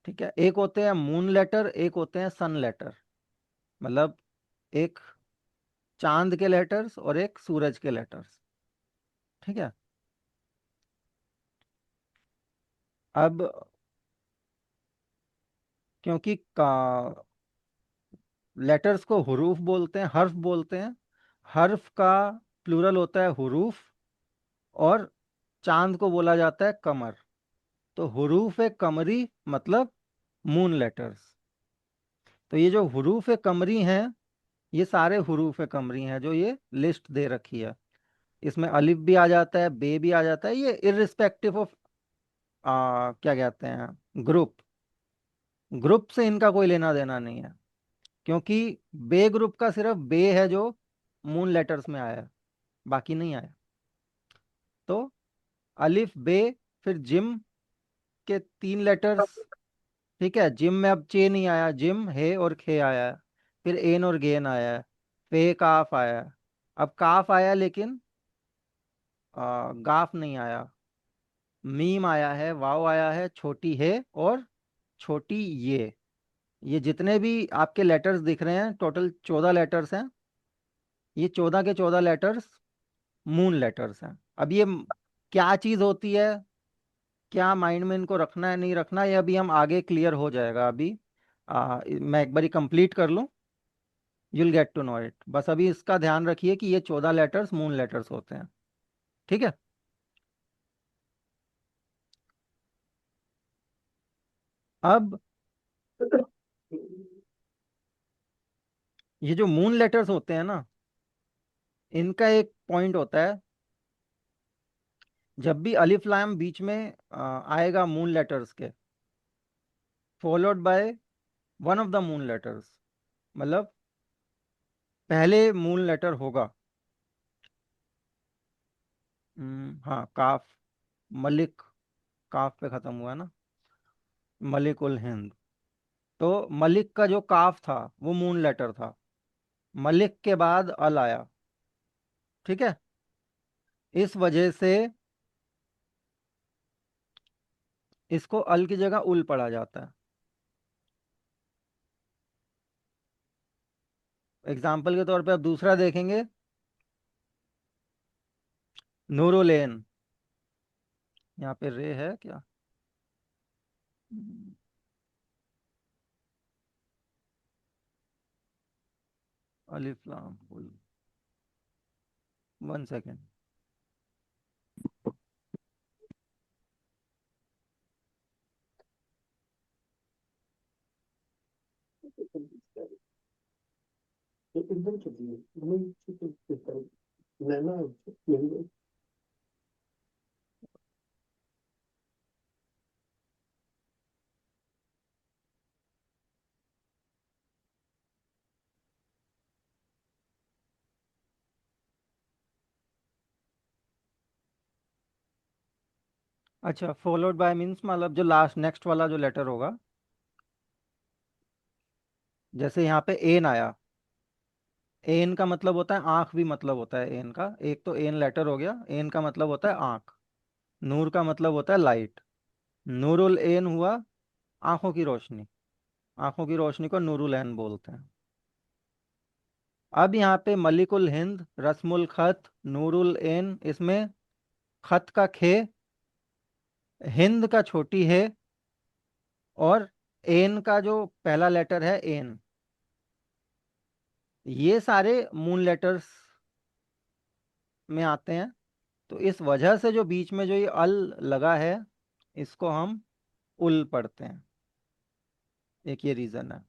ठीक है, एक होते हैं मून लेटर, एक होते हैं सन लेटर, मतलब एक चांद के लेटर्स और एक सूरज के लेटर्स। ठीक है, अब क्योंकि लेटर्स को हुरूफ बोलते हैं, हर्फ बोलते हैं, हर्फ का प्लूरल होता है हुरूफ, और चांद को बोला जाता है कमर। तो हुरूफ कमरी मतलब मून लेटर्स। तो ये जो हुरूफ कमरी हैं, ये सारे हुरूफ कमरी हैं जो ये लिस्ट दे रखी है। इसमें अलिफ भी आ जाता है, बे भी आ जाता है, ये इररिस्पेक्टिव ऑफ क्या कहते हैं ग्रुप। ग्रुप से इनका कोई लेना देना नहीं है, क्योंकि बे ग्रुप का सिर्फ बे है जो मून लेटर्स में आया है, बाकी नहीं आया। तो अलिफ बे, फिर जिम के तीन लेटर्स। ठीक है, जिम में अब चे नहीं आया, जिम हे और खे आया है। फिर एन और गेन आया है। फे काफ आया है। अब काफ आया लेकिन गाफ नहीं आया। मीम आया है, वाव आया है, छोटी है और छोटी ये जितने भी आपके लेटर्स दिख रहे हैं, टोटल 14 लेटर्स हैं। ये 14 के 14 लेटर्स मून लेटर्स हैं। अब ये क्या चीज़ होती है, क्या माइंड में इनको रखना है नहीं रखना, ये अभी हम आगे क्लियर हो जाएगा। अभी मैं एक बारी कंप्लीट कर लूँ, you'll get to know it. बस अभी इसका ध्यान रखिए कि ये 14 लेटर्स मून लेटर्स होते हैं। ठीक है, अब ये जो मून लेटर्स होते हैं ना, इनका एक पॉइंट होता है, जब भी अलिफ लाम बीच में आएगा मून लेटर्स के, followed by one of the moon letters, मतलब पहले मून लेटर होगा। हाँ, काफ, मलिक, काफ पे खत्म हुआ ना, मलिक उल हिंद। तो मलिक का जो काफ था वो मून लेटर था, मलिक के बाद अल आया। ठीक है, इस वजह से इसको अल की जगह उल पढ़ा जाता है। एग्जाम्पल के तौर पे अब दूसरा देखेंगे, नूरुलेन। यहाँ पे रे है क्या? हम्म, अलिफ लाम उल, 1 सेकेंड। अच्छा, फॉलोड बाय मीन्स मतलब जो लास्ट नेक्स्ट वाला जो लेटर होगा, जैसे यहाँ पे एन आया। एन का मतलब होता है आंख, भी मतलब होता है एन का। एक तो एन लेटर हो गया, एन का मतलब होता है आंख। नूर का मतलब होता है लाइट। नूरुल एन हुआ आंखों की रोशनी। आंखों की रोशनी को नूरुल एन बोलते हैं। अब यहाँ पे मलिकुल हिंद, रस्मुल खत, नूरुल एन, इसमें खत का खे, हिंद का छोटी है, और एन का जो पहला लेटर है एन, ये सारे मून लेटर्स में आते हैं। तो इस वजह से जो बीच में जो ये अल लगा है, इसको हम उल पढ़ते हैं। एक ये रीजन है।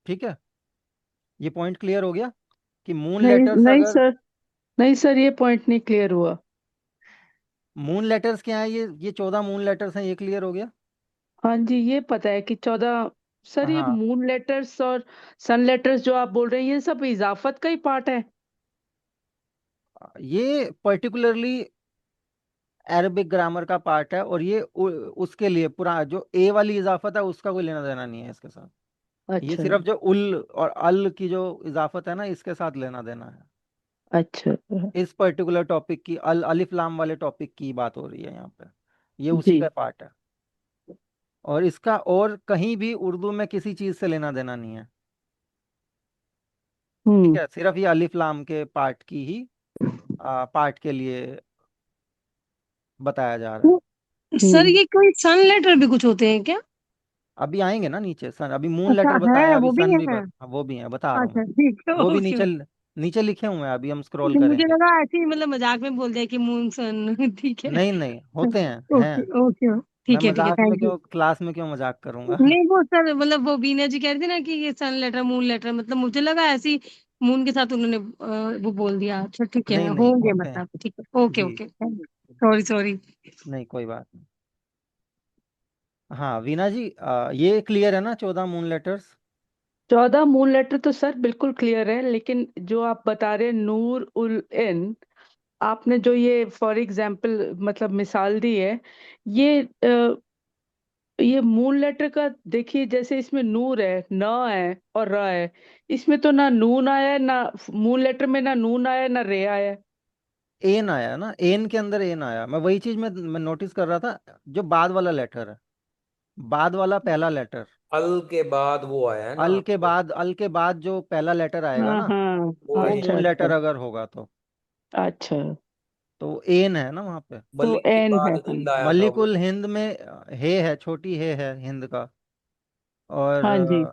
ठीक है, ये पॉइंट क्लियर हो गया कि मून नहीं लेटर्स नहीं अगर, सर, नहीं सर, ये पॉइंट नहीं क्लियर हुआ। मून लेटर्स क्या है, ये 14 मून लेटर्स हैं, ये क्लियर हो गया। हाँ जी, ये पता है कि 14। सर, ये हाँ, मून लेटर्स और सन लेटर्स जो आप बोल रहे हैं, ये सब इजाफत का ही पार्ट है। ये पर्टिकुलरली अरबिक ग्रामर का पार्ट है, और ये उसके लिए पूरा जो ए वाली इजाफत है उसका कोई लेना देना नहीं है इसके साथ। ये अच्छा। सिर्फ जो उल और अल की जो इजाफत है ना, इसके साथ लेना देना है। अच्छा। इस पर्टिकुलर टॉपिक की, अल अलिफ लाम वाले टॉपिक की बात हो रही है यहाँ पे। ये उसी जी। का पार्ट है। और इसका और कहीं भी उर्दू में किसी चीज से लेना देना नहीं है। ठीक हम्म। है, सिर्फ ये अलिफ लाम के पार्ट की ही पार्ट के लिए बताया जा रहा है। सर ये कोई सन लेटर भी कुछ होते हैं क्या? अभी आएंगे ना नीचे सन, अभी मून अच्छा लेटर है, बताया, अभी वो भी सन भी है। वो भी है, बता रहा हूँ अच्छा मैं। ठीक है, वो भी ओके। नीचे नीचे लिखे हुए हैं, अभी हम स्क्रॉल मुझे करेंगे। लगा ऐसे ही मतलब मजाक में बोल दिया कि मून सन ठीक है। नहीं नहीं, होते हैं ओके हैं। ओके। मैं ठीक है, मजाक में थैंक यू। क्यों, क्लास में क्यों मजाक करूंगा? नहीं वो सर, मतलब वो बीना जी कह रही थी ना कि ये सन लेटर मून लेटर, मतलब मुझे लगा ऐसे ही मून के साथ उन्होंने वो बोल दिया। अच्छा ठीक है, नहीं नहीं, होंगे होते हैं। मतलब, ठीक है, ओके जी, ओके, सॉरी सॉरी। नहीं कोई बात नहीं। हाँ वीना जी, ये क्लियर है ना 14 मून लेटर्स? 14 मून लेटर तो सर बिल्कुल क्लियर है, लेकिन जो आप बता रहे हैं नूर उल इन, आपने जो ये फॉर एग्जाम्पल मतलब मिसाल दी है, ये ये मून लेटर का देखिए, जैसे इसमें नूर है, न है और र है। इसमें तो ना नून आया है, ना मून लेटर में ना नून आया है, ना रे आया है। एन आया ना, एन के अंदर एन आया। मैं वही चीज मैं नोटिस कर रहा था, जो बाद वाला लेटर है, बाद वाला पहला लेटर। अल के बाद वो आया है ना अल के आपको। बाद, अल के बाद जो पहला लेटर आएगा हाँ ना, हाँ, वो अच्छा वो मून लेटर अच्छा। अगर होगा अच्छा, तो एन है ना वहाँ पे। तो मलिक के एन है, बाद हाँ। हिंद आया था वो। मलिकुल हिंद में हे है, छोटी हे है हिंद का। और हाँ जी।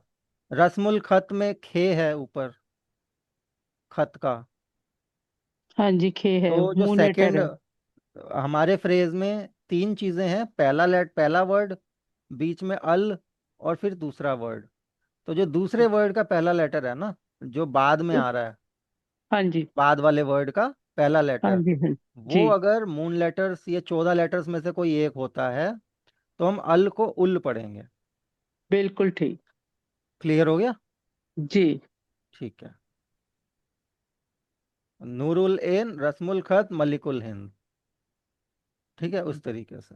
रस्मुल खत में खे है ऊपर, खत का। हाँ जी, खे है, तो जो मून लेटर सेकंड है। हमारे फ्रेज में तीन चीजें हैं, पहला वर्ड, बीच में अल, और फिर दूसरा वर्ड। तो जो दूसरे वर्ड का पहला लेटर है ना, जो बाद में आ रहा है, हाँ जी। बाद वाले वर्ड का पहला हाँ लेटर, जी। हाँ वो जी। अगर मून लेटर्स, ये 14 लेटर्स में से कोई एक होता है, तो हम अल को उल पढ़ेंगे। बिल्कुल ठीक। क्लियर हो गया? जी। ठीक है। नूरुल एन, रस्मुल खत, मलिकुल हिंद। ठीक है, उस तरीके से।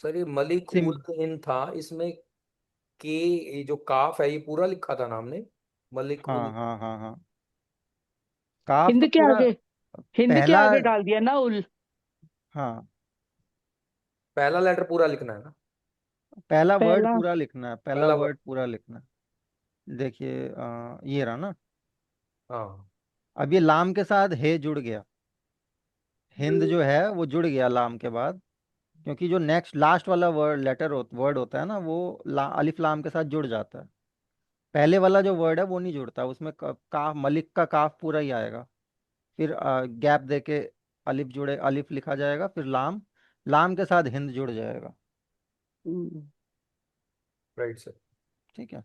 सर ये मलिक सिम उल इन था, इसमें के, ये जो काफ है ये पूरा लिखा था ना हमने, मलिक हाँ उल। हाँ हाँ हाँ, काफ हिंद तो के पूरा आगे, हिंद के पहला। आगे डाल दिया ना उल। हाँ, पहला लेटर पूरा लिखना है ना। पहला वर्ड पहला। पूरा लिखना है, पहला पहला वर्ड पूरा लिखना है। देखिए ये रहा ना। हाँ। अब ये लाम के साथ हे जुड़ गया, हिंद जो है वो जुड़ गया लाम के बाद। क्योंकि जो नेक्स्ट लास्ट वाला वर्ड होता है ना, वो अलिफ लाम के साथ जुड़ जाता है। पहले वाला जो वर्ड है वो नहीं जुड़ता, उसमें काफ, मलिक का काफ पूरा ही आएगा। फिर गैप देके अलिफ जुड़े, अलिफ लिखा जाएगा, फिर लाम, लाम के साथ हिंद जुड़ जाएगा। हम्म। Right sir. ठीक है।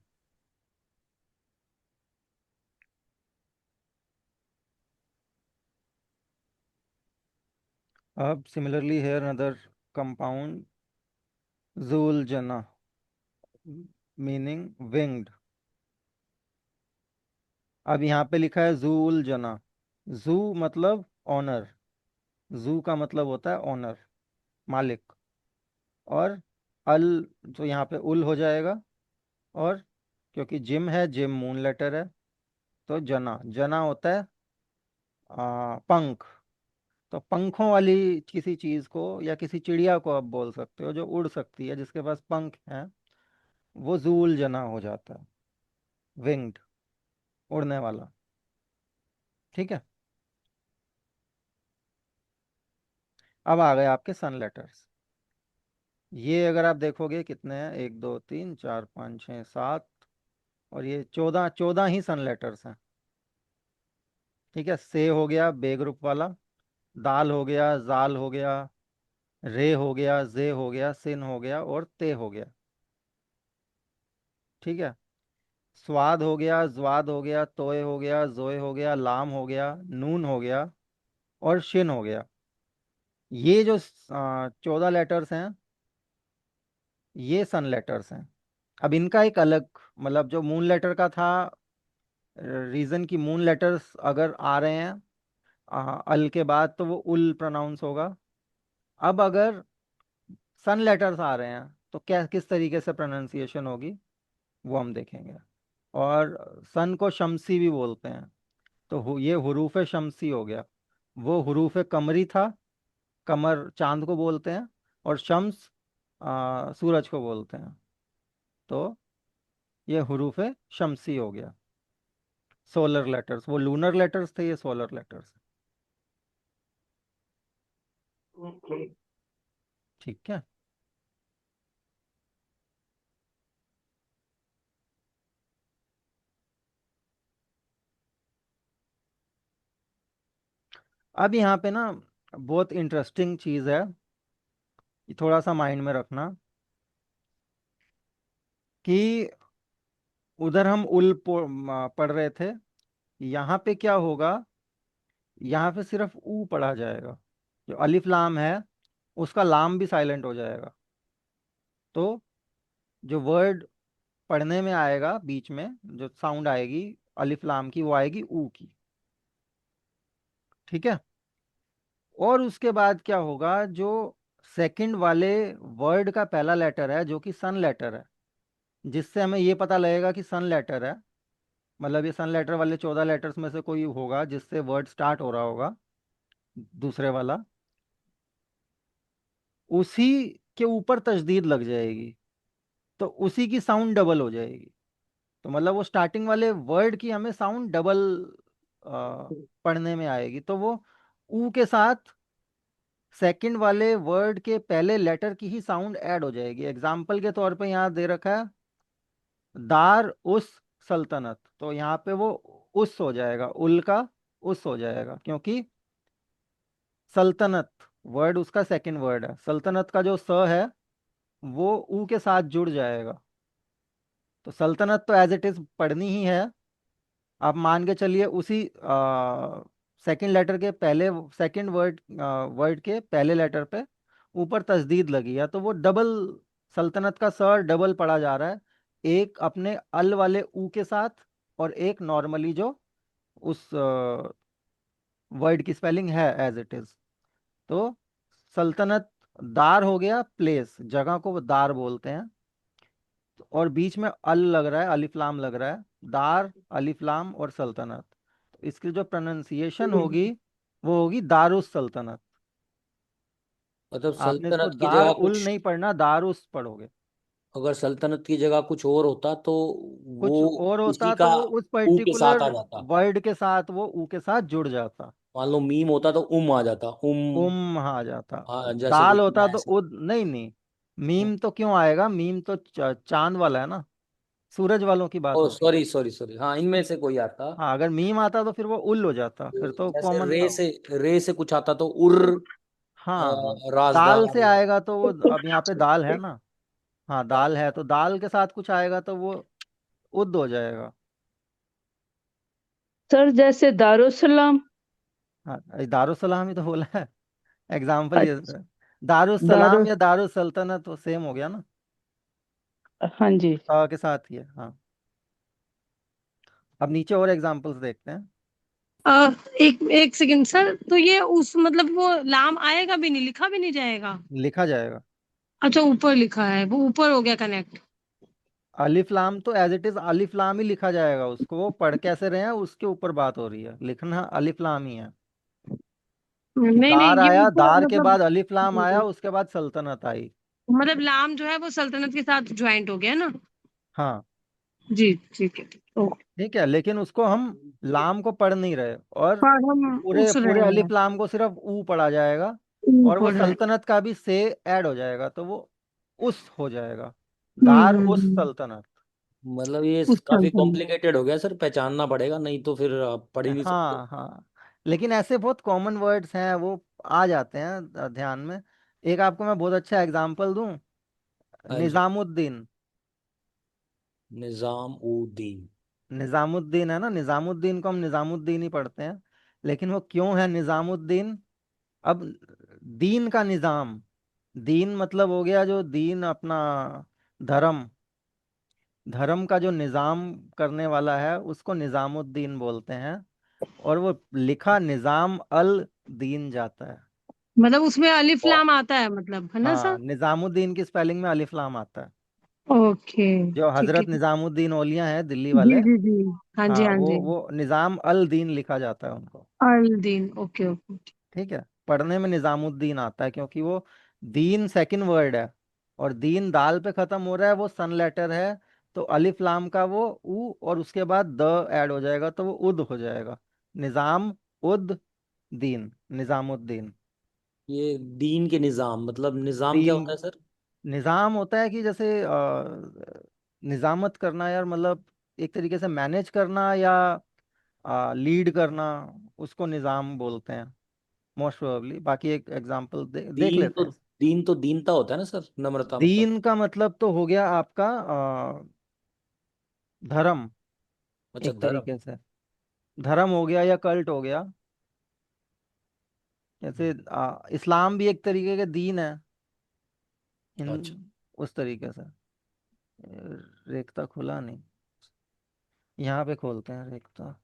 अब सिमिलरली हेयर अनदर कंपाउंड, जूल जना, मीनिंग विंग्ड। अब यहाँ पे लिखा है जू उल जना। जू मतलब ऑनर, जू का मतलब होता है ऑनर, मालिक। और अल, तो यहाँ पे उल हो जाएगा। और क्योंकि जिम है, जिम मून लेटर है, तो जना, जना होता है पंख। तो पंखों वाली किसी चीज को या किसी चिड़िया को आप बोल सकते हो जो उड़ सकती है, जिसके पास पंख हैं, वो जूल जना हो जाता है, विंग्ड, उड़ने वाला। ठीक है। अब आ गए आपके सन लेटर्स। ये अगर आप देखोगे कितने हैं, 1 2 3 4 5 6 7, और ये 14, 14 ही सन लेटर्स हैं। ठीक है। से हो गया बे ग्रुप वाला, दाल हो गया, जाल हो गया, रे हो गया, जे हो गया, सिन हो गया, और ते हो गया। ठीक है। स्वाद हो गया, ज्वाद हो गया, तोय हो गया, जोय हो गया, लाम हो गया, नून हो गया, और शिन हो गया। ये जो 14 लेटर्स हैं, ये सन लेटर्स हैं। अब इनका एक अलग, मतलब जो मून लेटर का था, रीजन की मून लेटर्स अगर आ रहे हैं अल के बाद, तो वो उल प्रोनाउंस होगा। अब अगर सन लेटर्स आ रहे हैं, तो क्या किस तरीके से प्रोनाउंसिएशन होगी, वो हम देखेंगे। और सन को शमसी भी बोलते हैं। तो ये हुरूफ शमसी हो गया। वो हुरूफ कमरी था, कमर चांद को बोलते हैं, और शम्स सूरज को बोलते हैं। तो ये हुरूफ शमसी हो गया। सोलर लेटर्स, वो लूनर लेटर्स थे, ये सोलर लेटर्स। ठीक है। अब यहाँ पे ना बहुत इंटरेस्टिंग चीज़ है, ये थोड़ा सा माइंड में रखना, कि उधर हम पढ़ रहे थे, यहाँ पे क्या होगा, यहाँ पे सिर्फ ऊ पढ़ा जाएगा। जो अलिफ लाम है, उसका लाम भी साइलेंट हो जाएगा। तो जो वर्ड पढ़ने में आएगा, बीच में जो साउंड आएगी अलिफ लाम की, वो आएगी ऊ की। ठीक है। और उसके बाद क्या होगा, जो सेकंड वाले वर्ड का पहला लेटर है, जो कि सन लेटर है, जिससे हमें ये पता लगेगा कि सन लेटर है, मतलब ये सन लेटर वाले 14 लेटर्स में से कोई होगा जिससे वर्ड स्टार्ट हो रहा होगा, दूसरे वाला, उसी के ऊपर तशदीद लग जाएगी, तो उसी की साउंड डबल हो जाएगी। तो मतलब वो स्टार्टिंग वाले वर्ड की हमें साउंड डबल पढ़ने में आएगी। तो वो ऊ के साथ सेकंड वाले वर्ड के पहले लेटर की ही साउंड ऐड हो जाएगी। एग्जाम्पल के तौर पे यहाँ दे रखा है दार उस सल्तनत, तो यहाँ पे वो उस हो जाएगा, उल का उस हो जाएगा, क्योंकि सल्तनत वर्ड उसका सेकंड वर्ड है। सल्तनत का जो स है, वो ऊ के साथ जुड़ जाएगा। तो सल्तनत तो एज इट इज पढ़नी ही है। आप मान के चलिए उसी सेकंड लेटर के पहले, सेकंड वर्ड के पहले लेटर पे ऊपर तस्दीद लगी है, तो वो डबल, सल्तनत का सर डबल पढ़ा जा रहा है, एक अपने अल वाले ऊ के साथ, और एक नॉर्मली जो उस वर्ड की स्पेलिंग है एज इट इज। तो सल्तनत, दार हो गया प्लेस, जगह को वो दार बोलते हैं, और बीच में अल लग रहा है, अलिफ लाम लग रहा है, दार अलिफ लाम और सल्तनत। तो इसकी जो प्रोनाउंसिएशन होगी, वो होगी दारुस सल्तनत। मतलब आपने इसको सल्तनत की दार जगह उल कुछ, नहीं पढ़ना, दारुस पढ़ोगे। अगर सल्तनत की जगह कुछ और होता तो वो कुछ और उसी होता का तो वो उस ऊ के साथ पर्टिकुलर आ जाता। वर्ड के साथ, वो ऊ के साथ जुड़ जाता, मान लो मीम होता तो आ जाता उम आ जाता। हाँ, जैसे दाल कि होता तो ऐसे। उद, नहीं नहीं, मीम तो क्यों आएगा, मीम तो चांद वाला है ना, सूरज वालों की बात ओ हो रही है। सॉरी सॉरी सॉरी, हाँ इनमें से कोई आता। हाँ, अगर मीम आता तो फिर वो उल हो जाता, फिर तो जैसे कॉमन। रे से कुछ आता तो उर, हाँ, दाल राजदार। से आएगा तो वो, अब यहाँ पे दाल है ना, हाँ दाल है, तो दाल के साथ कुछ आएगा तो वो उद हो जाएगा। सर जैसे दारुसलाम। हाँ, दारुसलाम ही तो बोला है, एग्जाम्पल ये अच्छा। दारु दारुसलाम या दारुसल्तनत तो सेम हो गया ना, हाँ जी। के साथ ही है। हाँ। अब नीचे और एग्जांपल्स देखते हैं। एक एक सेकंड सर, तो ये उस मतलब वो लाम आएगा भी नहीं, लिखा भी नहीं जाएगा? लिखा जाएगा। अच्छा, ऊपर लिखा है, वो ऊपर हो गया कनेक्ट। अलिफ लाम तो एज इट इज अलिफ लाम ही लिखा जाएगा, उसको वो पढ़ कैसे रहे हैं उसके ऊपर बात हो रही है, लिखना अलिफ लाम ही है। कि नहीं नहीं, दार ये आया, ऊपर दार के मतलब, बाद अलिफ लाम आया, उसके बाद सल्तनत आई। मतलब लाम जो है वो सल्तनत के साथ ज्वाइंट हो गया ना? हाँ जी ठीक है। ओके। ठीक है, लेकिन उसको हम लाम को पढ़ नहीं रहे, और पर हम पूरे उस पूरे रहे हैं अलिफ लाम को सिर्फ ऊ पढ़ा जाएगा, और वो ऊपर है। सल्तनत का भी से ऐड हो जाएगा, तो वो उस हो जाएगा, दार उस हम्म। सल्तनत। मतलब ये उस काफी सल्तनत। कॉम्प्लिकेटेड हो गया सर, पहचानना पड़ेगा, नहीं तो फिर आप पढ़ ही नहीं सकते। हाँ हाँ, लेकिन ऐसे बहुत कॉमन वर्ड्स हैं, वो आ जाते हैं ध्यान में। एक आपको मैं बहुत अच्छा एग्जांपल दूं, हाँ जी। निजामुद्दीन। निजाम उद्दीन। निजामुद्दीन है ना, निजामुद्दीन को हम निजामुद्दीन ही पढ़ते हैं, लेकिन वो क्यों है निजामुद्दीन? अब दीन का निजाम, दीन मतलब हो गया जो दीन अपना धर्म, धर्म का जो निजाम करने वाला है उसको निजामुद्दीन बोलते हैं, और वो लिखा निजाम अल दीन जाता है। मतलब उसमें अलिफ वाह। लाम आता है, मतलब है ना हाँ, सर? निजामुद्दीन की स्पेलिंग में अलिफ लाम आता है। ओके। जो ठीक है। हजरत निजामुद्दीन औलिया हैं दिल्ली जी वाले, जी जी। हाँ जी हाँ, हाँ जी। वो निजाम अल दीन लिखा जाता है उनको। अल दीन, ओके ओके। ठीक है, पढ़ने में निजामुद्दीन आता है, क्योंकि वो दीन सेकंड वर्ड है, और दीन दाल पे खत्म हो रहा है, वो सन लेटर है, तो अलिफ लाम का वो ऊ, और उसके बाद द ऐड हो जाएगा, तो वो उद हो जाएगा, निजाम उद दीन, निजामुद्दीन। ये दीन के निजाम, मतलब निजाम क्या दीन, होता है सर? निजाम होता है कि जैसे निजामत करना यार, मतलब एक तरीके से मैनेज करना या लीड करना, उसको निजाम बोलते हैं मोस्ट प्रोबेबली। बाकी एक एग्जांपल देख दीन लेते तो हैं। दीन तो दीनता होता है ना सर, नम्रता मतलब। दीन का मतलब तो हो गया आपका धर्म, अच्छा, एक धर्म। तरीके से धर्म हो गया या कल्ट हो गया। जैसे इस्लाम भी एक तरीके का दीन है, अच्छा। उस तरीके से। रेख्ता खुला नहीं, यहाँ पे खोलते हैं रेख्ता।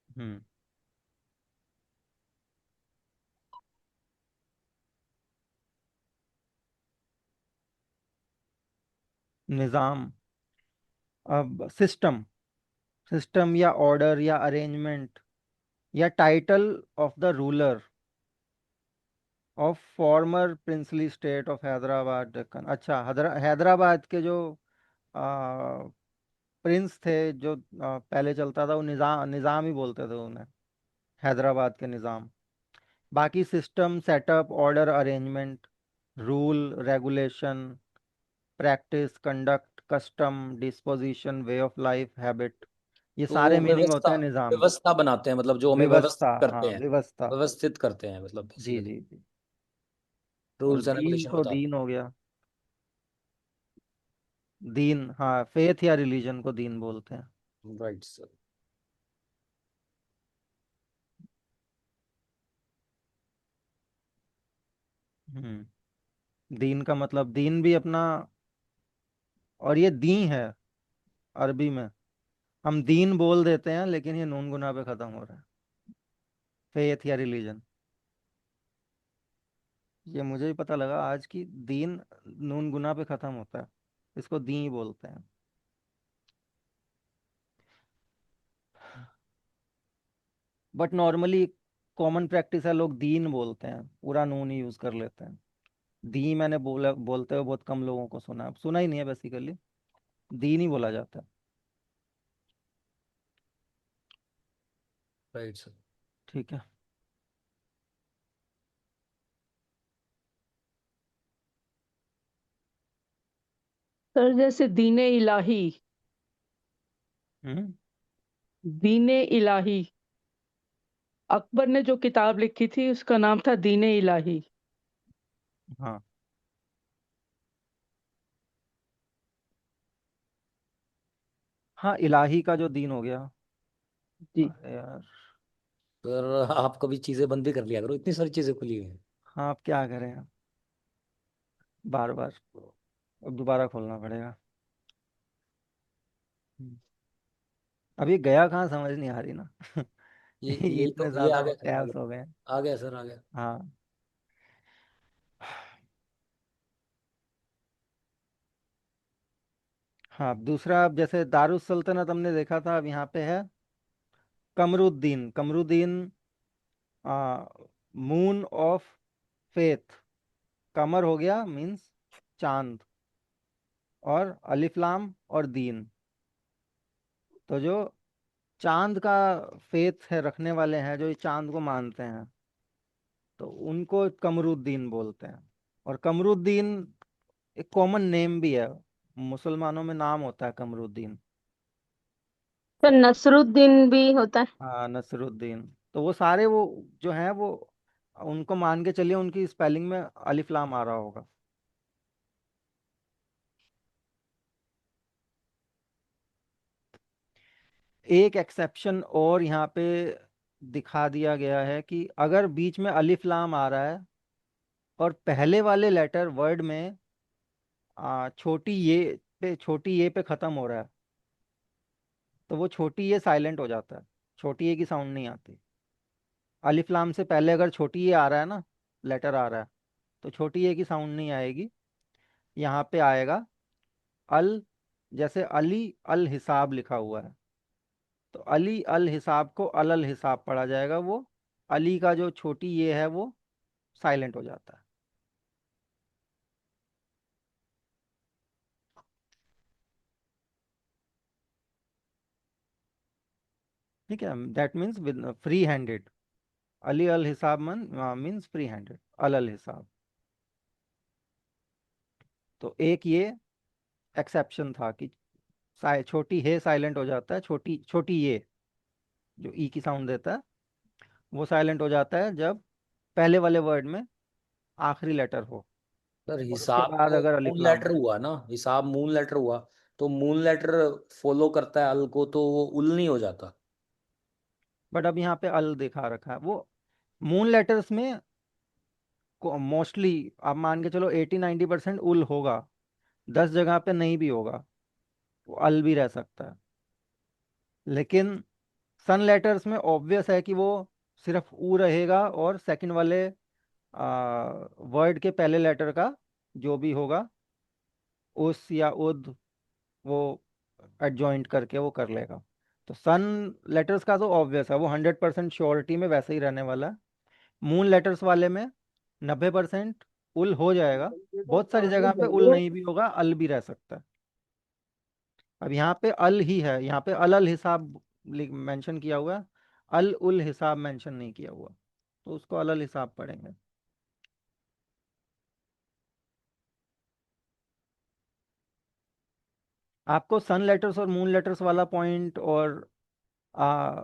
हम्म, निजाम, अब सिस्टम, सिस्टम या ऑर्डर या अरेंजमेंट या title of the ruler of former princely state of Hyderabad Deccan. अच्छा, हैदराबाद के जो प्रिंस थे, जो पहले चलता था, वो निज़ाम, निज़ाम ही बोलते थे उन्हें, हैदराबाद के निज़ाम। बाकी system, setup, order, arrangement, rule, regulation, practice, conduct, custom, disposition, way of life, habit, ये सारे तो मीनिंग होते व्यवस्था, हैं निज़ाम के। व्यवस्था बनाते हैं, मतलब जो हमें व्यवस्था, व्यवस्थित करते हाँ हैं। व्यवस्था। व्यवस्थित करते हैं मतलब जी बेसिकली। जी जी। और रूल्स एंड दीन रेगुलेशन तो बताते दीन हो गया, दीन, हाँ, फेथ या रिलीजन को दीन बोलते हैं। हैं। Right sir. दीन का मतलब दीन भी अपना, और ये दी है अरबी में, हम दीन बोल देते हैं, लेकिन ये नून गुना पे खत्म हो रहा है, फेथ या रिलीजन। ये मुझे भी पता लगा आज की, दीन नून गुना पे खत्म होता है, इसको दी ही बोलते हैं। बट नॉर्मली कॉमन प्रैक्टिस है, लोग दीन बोलते हैं, पूरा नून ही यूज कर लेते हैं। दी मैंने बोलते हुए बहुत कम लोगों को सुना है, सुना ही नहीं है बेसिकली, दीन ही बोला जाता है। Right sir. ठीक है। सर जैसे दीने इलाही, हम्म। दीने इलाही, अकबर ने जो किताब लिखी थी उसका नाम था दीने इलाही। हाँ हाँ, इलाही का जो दीन हो गया। जी। अरे यार, सर आप कभी चीजें बंद भी कर लिया करो, इतनी सारी चीजें खुली हुई हैं। हाँ, अब क्या करें। बार बार अब दोबारा खोलना पड़ेगा। हम्म। अब ये गया कहाँ समझ नहीं आ रही ना। ये ये यही इतने तो, ये ज्यादा आ गया सर, आ टैब्स हो गए। गया, आ गया सर, आ गया। हाँ। हाँ, दूसरा अब जैसे दारुस सल्तनत हमने देखा था, अब यहाँ पे है Qamaruddin. Qamaruddin moon of faith. कमर हो गया मीन्स चांद, और अलिफ्लाम और दीन। तो जो चांद का फेथ है रखने वाले हैं, जो ये चांद को मानते हैं, तो उनको कमरुद्दीन बोलते हैं। और कमरुद्दीन एक कॉमन नेम भी है, मुसलमानों में नाम होता है कमरुद्दीन। तो नसरुद्दीन भी होता है। हाँ, नसरुद्दीन। तो वो सारे वो जो हैं वो, उनको मान के चलिए उनकी स्पेलिंग में अलिफ लाम आ रहा होगा। एक एक्सेप्शन और यहाँ पे दिखा दिया गया है कि अगर बीच में अलिफ लाम आ रहा है और पहले वाले लेटर वर्ड में छोटी ये पे खत्म हो रहा है, तो वो छोटी ये साइलेंट हो जाता है, छोटी ये की साउंड नहीं आती। अलिफ लाम से पहले अगर छोटी ये आ रहा है ना, लेटर आ रहा है, तो छोटी ये की साउंड नहीं आएगी। यहाँ पे आएगा अल, जैसे अली अल हिसाब लिखा हुआ है, तो अली अल हिसाब को अल हिसाब पढ़ा जाएगा। वो अली का जो छोटी ये है वो साइलेंट हो जाता है। ठीक है, that means with free handed. अली अल हिसाब मन मीन्स फ्री हैंडेड, अल हिसाब। तो एक ये एक्सेप्शन था कि छोटी हे साइलेंट हो जाता है, छोटी छोटी ये जो ई की साउंड देता है वो साइलेंट हो जाता है जब पहले वाले वर्ड में आखिरी लेटर हो, सर और उसके हिसाब बाद तो अगर मून अलिफ लाम लेटर हो। हुआ ना, हिसाब मून लेटर हुआ, तो मून लेटर फॉलो करता है अल को, तो वो उल नहीं हो जाता। बट अब यहाँ पे अल दिखा रखा है, वो मून लेटर्स में मोस्टली आप मान के चलो 80-90% उल होगा, 10 जगह पे नहीं भी होगा, वो अल भी रह सकता है। लेकिन सन लेटर्स में ऑब्वियस है कि वो सिर्फ ऊ रहेगा, और सेकंड वाले वर्ड के पहले लेटर का जो भी होगा उस या उद, वो एडजॉइंट करके वो कर लेगा। तो सन लेटर्स का तो ऑब्वियस है, वो 100% श्योरिटी में वैसे ही रहने वाला है। मून लेटर्स वाले में 90% उल हो जाएगा, बहुत सारी जगह पे उल नहीं भी होगा, अल भी रह सकता है। अब यहाँ पे अल ही है, यहाँ पे अल हिसाब मेंशन किया हुआ है, अल उल हिसाब मेंशन नहीं किया हुआ, तो उसको अल हिसाब पढ़ेंगे। आपको सन लेटर्स और मून लेटर्स वाला पॉइंट, और आ,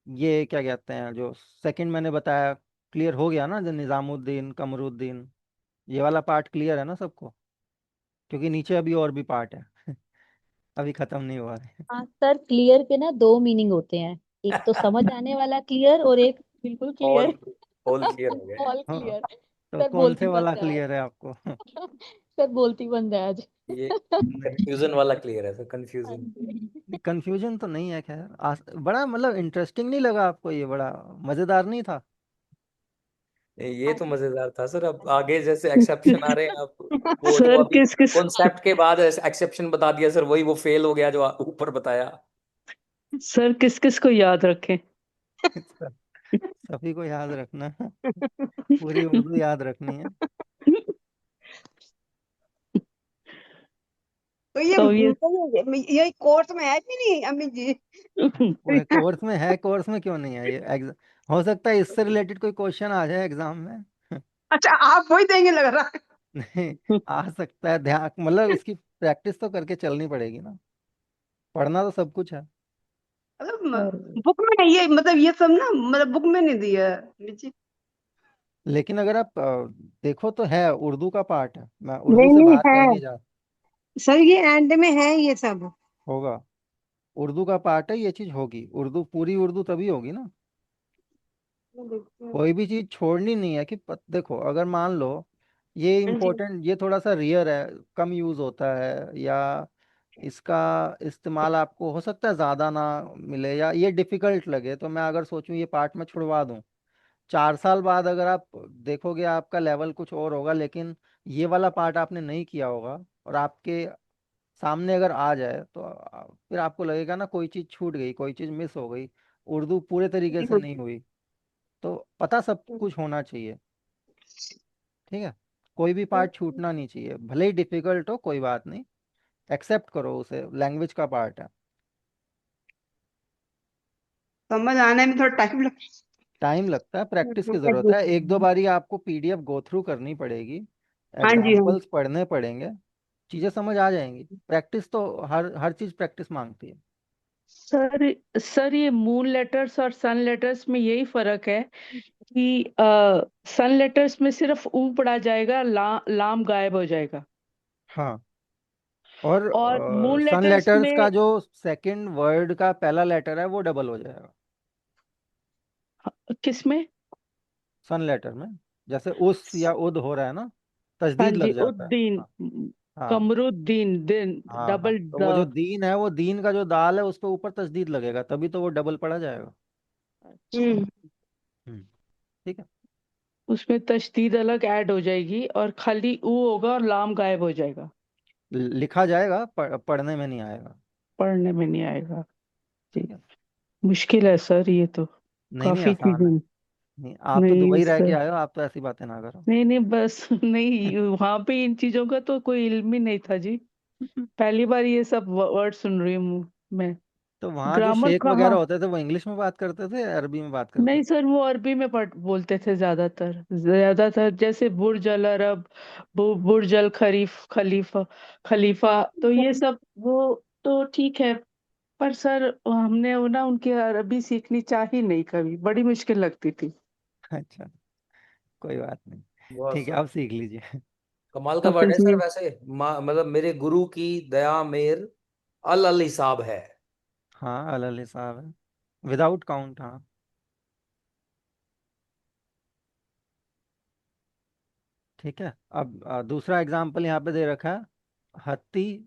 ये क्या कहते हैं जो सेकंड मैंने बताया, क्लियर हो गया ना, जो निजामुद्दीन कमरुद्दीन, ये वाला पार्ट क्लियर है ना सबको? क्योंकि नीचे अभी और भी पार्ट है। अभी खत्म नहीं हुआ है। हाँ सर, क्लियर के ना दो मीनिंग होते हैं, एक तो समझ आने वाला क्लियर और एक बिल्कुल ऑल, क्लियर। ऑल क्लियर हो गया। ऑल हाँ, क्लियर। तो सर कौन से बोलती वाला बंद है आज। क्लियर है आपको? सर बोलती बंद है आज। ये नहीं, कंफ्यूजन वाला क्लियर है सर, हाँ कंफ्यूजन। जी। कंफ्यूजन तो नहीं है। खैर बड़ा मतलब इंटरेस्टिंग नहीं लगा आपको? ये बड़ा मजेदार नहीं था? ये तो मजेदार था सर। अब आगे जैसे एक्सेप्शन आ रहे हैं, अब वो जो सर अभी किस किस कॉन्सेप्ट के बाद एक्सेप्शन बता दिया सर, वही वो फेल हो गया जो ऊपर बताया। सर किस किस को याद रखें? सभी को याद रखना है, पूरी उर्दू याद रखनी है। तो ये तो ये ये कोर्स में है कि नहीं अमित जी? वो कोर्स में है, कोर्स में क्यों नहीं है ये हो सकता है इससे रिलेटेड कोई क्वेश्चन आ जाए एग्जाम में। अच्छा, आप वही देंगे लग रहा है। नहीं, आ सकता है, ध्यान मतलब इसकी प्रैक्टिस तो करके चलनी पड़ेगी ना, पढ़ना तो सब कुछ है। मतलब बुक में ये, मतलब ये सब ना, मतलब बुक में नहीं दिया है अमित जी। लेकिन अगर आप देखो तो है, उर्दू का पार्ट है, मैं उर्दू नहीं से नहीं बाहर है कहीं नहीं जा। सर, ये एंड में है ये सब। होगा, उर्दू का पार्ट है, ये चीज होगी। उर्दू पूरी उर्दू तभी होगी ना। मैं देखती हूँ। कोई भी चीज छोड़नी नहीं है कि देखो अगर मान लो ये हाँ जी। इम्पोर्टेंट, ये थोड़ा सा रियर है, कम यूज होता है, या इसका इस्तेमाल आपको हो सकता है ज्यादा ना मिले, या ये डिफिकल्ट लगे। तो मैं अगर सोचूं ये पार्ट में छुड़वा दूं, 4 साल बाद अगर आप देखोगे आपका लेवल कुछ और होगा, लेकिन ये वाला पार्ट आपने नहीं किया होगा, और आपके सामने अगर आ जाए तो फिर आपको लगेगा ना कोई चीज छूट गई, कोई चीज मिस हो गई, उर्दू पूरे तरीके से नहीं हुई। तो पता सब कुछ होना चाहिए। ठीक है, कोई भी पार्ट छूटना नहीं चाहिए, भले ही डिफिकल्ट हो, कोई बात नहीं, एक्सेप्ट करो उसे, लैंग्वेज का पार्ट है। समझ आने में थोड़ा टाइम लगता टाइम लगता है, प्रैक्टिस की जरूरत है, एक दो बारी आपको पीडीएफ गो थ्रू करनी पड़ेगी, हाँ जी हाँ। एग्जाम्पल्स पढ़ने पड़ेंगे, चीजें समझ आ जाएंगी। प्रैक्टिस तो हर हर चीज प्रैक्टिस मांगती है। सर सर ये मून लेटर्स और सन लेटर्स में यही फर्क है कि सन लेटर्स में सिर्फ ऊ पढ़ा जाएगा, लाम गायब हो जाएगा। हाँ, और और मून सन लेटर्स लेटर्स में का जो सेकंड वर्ड का पहला लेटर है वो डबल हो जाएगा। किस में? सन लेटर में, जैसे उस या उद हो रहा है ना, हाँ तजदीद जी, लग जाता है। उद्दीन, हाँ हाँ कमरुद्दीन, दिन, हाँ हाँ, डबल तो वो जो द। दीन है, वो दीन का जो दाल है उस पे ऊपर तजदीद लगेगा, तभी तो वो डबल पढ़ा जाएगा। हम्म। हम्म, ठीक है। उसमें तशदीद अलग ऐड हो जाएगी और खाली ऊ होगा और लाम गायब हो जाएगा। लिखा जाएगा, पढ़ने में नहीं आएगा। पढ़ने में नहीं आएगा। जी। ठीक है। मुश्किल है सर ये तो, नहीं नहीं, काफी आसान है। चीजें। नहीं, आप तो नहीं दुबई रह के सर, आए हो, आप तो ऐसी बातें ना करो। नहीं नहीं बस नहीं, वहां पे इन चीजों का तो कोई इल्म ही नहीं था जी। पहली बार ये सब वर्ड सुन रही हूँ मैं। तो वहाँ जो ग्रामर शेख वगैरह कहाँ? होते थे वो इंग्लिश में बात करते थे या अरबी में बात करते नहीं थे? सर, वो अरबी में बोलते थे ज्यादातर, ज्यादातर जैसे बुर्ज अल अरब, बुर्ज अल खरीफ, खलीफा, खलीफा, तो ये सब वो तो ठीक है। पर सर हमने वो ना उनकी अरबी सीखनी चाहिए नहीं, कभी बड़ी मुश्किल लगती थी। अच्छा, कोई बात नहीं। बहुत ठीक है, सर, अब सीख लीजिए। कमाल का अब वर्ड है सर इसमें वैसे। मतलब मेरे गुरु की दया मेर अल अल हिसाब है। हाँ, अल हिसाब है, विदाउट काउंट, हाँ। ठीक है, अब दूसरा एग्जाम्पल यहाँ पे दे रखा है, हत्ती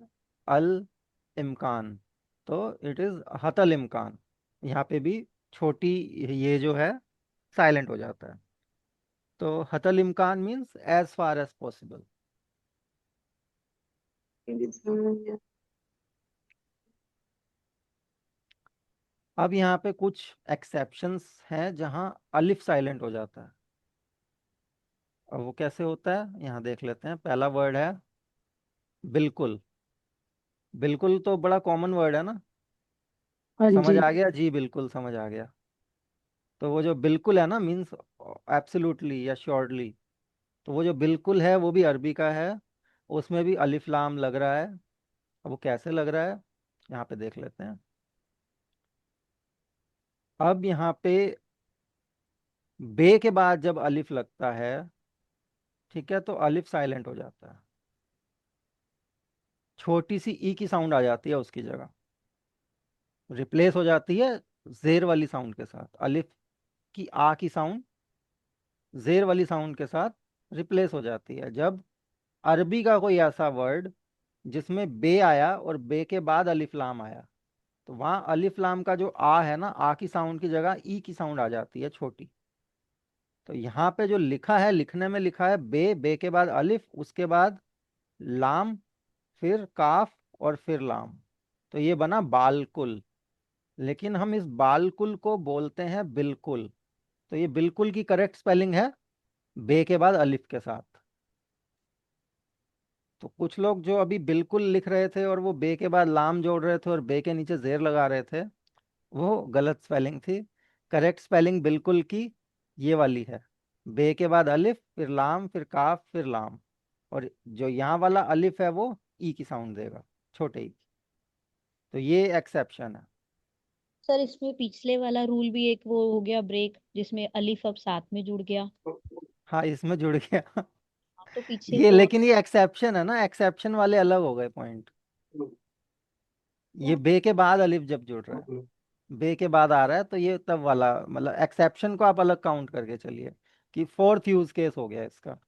अल इम्कान। तो इट इज हतल इम्कान, यहाँ पे भी छोटी ये जो है साइलेंट हो जाता है। तो हतल इम्कान means as far as possible. अब यहाँ पे कुछ एक्सेप्शंस हैं जहाँ अलिफ साइलेंट हो जाता है। अब वो कैसे होता है यहाँ देख लेते हैं। पहला वर्ड है बिल्कुल। बिल्कुल तो बड़ा कॉमन वर्ड है ना, हाँ समझ जी। आ गया जी, बिल्कुल समझ आ गया। तो वो जो बिल्कुल है ना, मीन्स एब्सोल्युटली या श्योरली, तो वो जो बिल्कुल है वो भी अरबी का है, उसमें भी अलिफ लाम लग रहा है। अब वो कैसे लग रहा है यहाँ पे देख लेते हैं। अब यहाँ पे बे के बाद जब अलिफ लगता है, ठीक है, तो अलिफ साइलेंट हो जाता है, छोटी सी ई की साउंड आ जाती है उसकी जगह, रिप्लेस हो जाती है जेर वाली साउंड के साथ। अलिफ की आ की साउंड जेर वाली साउंड के साथ रिप्लेस हो जाती है जब अरबी का कोई ऐसा वर्ड जिसमें बे आया और बे के बाद अलिफ लाम आया। तो वहां अलिफ लाम का जो आ है ना, आ की साउंड की जगह ई की साउंड आ जाती है छोटी। तो यहाँ पे जो लिखा है, लिखने में लिखा है बे के बाद अलिफ, उसके बाद लाम, फिर काफ, और फिर लाम। तो ये बना बालकुल। लेकिन हम इस बालकुल को बोलते हैं बिल्कुल। तो ये बिल्कुल की करेक्ट स्पेलिंग है बे के बाद अलिफ के साथ। तो कुछ लोग जो अभी बिल्कुल लिख रहे थे और वो बे के बाद लाम जोड़ रहे थे और बे के नीचे जेर लगा रहे थे, वो गलत स्पेलिंग थी। करेक्ट स्पेलिंग बिल्कुल की ये वाली है, बे के बाद अलिफ, फिर लाम, फिर काफ, फिर लाम, और जो यहाँ वाला अलिफ है वो ई की साउंड देगा, छोटे ई की। तो ये एक्सेप्शन है। सर इसमें पिछले वाला रूल भी एक वो हो गया ब्रेक, जिसमें अलिफ अब साथ में जुड़ गया। हाँ, इसमें जुड़ गया। हाँ, तो पीछे ये तो लेकिन ये एक्सेप्शन है ना, एक्सेप्शन वाले अलग हो गए पॉइंट। ये बे के बाद अलिफ जब जुड़ रहा है, बे के बाद आ रहा है, तो ये तब वाला मतलब एक्सेप्शन को आप अलग काउंट करके चलिए कि फोर्थ यूज केस हो गया इसका।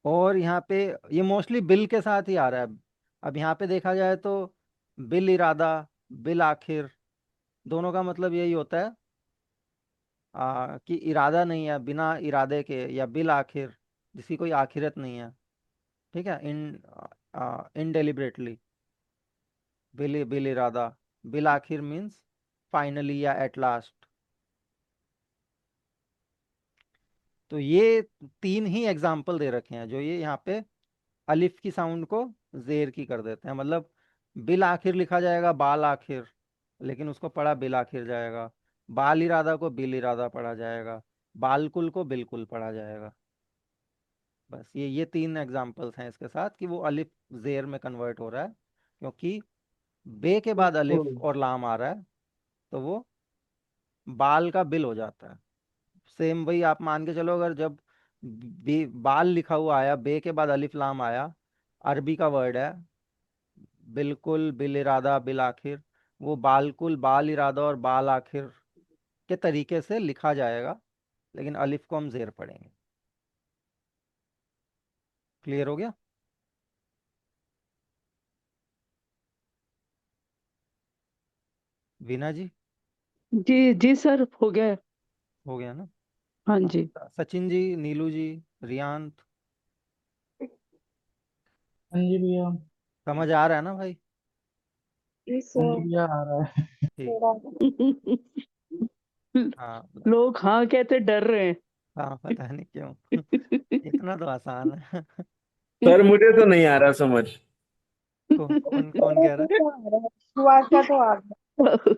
और यहाँ पे ये मोस्टली बिल के साथ ही आ रहा है। अब यहाँ पे देखा जाए तो बिल इरादा, बिल आखिर, दोनों का मतलब यही होता है कि इरादा नहीं है बिना इरादे के, या बिल आखिर जिसकी कोई आखिरत नहीं है। ठीक है, इनडेलिबरेटली, बिल बिल इरादा, बिल आखिर मीन्स फाइनली या एट लास्ट। तो ये तीन ही एग्जाम्पल दे रखे हैं जो ये यहाँ पे अलिफ की साउंड को जेर की कर देते हैं। मतलब बिल आखिर लिखा जाएगा बाल आखिर, लेकिन उसको पढ़ा बिल आखिर जाएगा। बाल इरादा को बिल इरादा पढ़ा जाएगा। बालकुल को बिल्कुल पढ़ा जाएगा। बस ये तीन एग्जाम्पल्स हैं इसके साथ कि वो अलिफ जेर में कन्वर्ट हो रहा है, क्योंकि बे के बाद अलिफ और लाम आ रहा है, तो वो बाल का बिल हो जाता है। सेम वही आप मान के चलो, अगर जब बाल लिखा हुआ आया, बे के बाद अलिफ लाम आया, अरबी का वर्ड है बिल्कुल, बिल इरादा, बिल आखिर, वो बालकुल, बाल इरादा और बाल आखिर के तरीके से लिखा जाएगा, लेकिन अलिफ को हम जेर पढ़ेंगे। क्लियर हो गया? वीना जी? जी जी सर, हो गया है। हो गया ना? हाँ जी। सचिन जी, नीलू जी, रियांत, हाँ जी भैया। समझ आ रहा है ना भाई? हाँ जी भैया आ रहा है। ठीक। हाँ लोग हाँ कहते डर रहे हैं। हाँ, पता नहीं क्यों। इतना तो आसान है। सर मुझे तो नहीं आ रहा समझ। कौन कौन कह रहा शुरुआत का तो आ गया। है?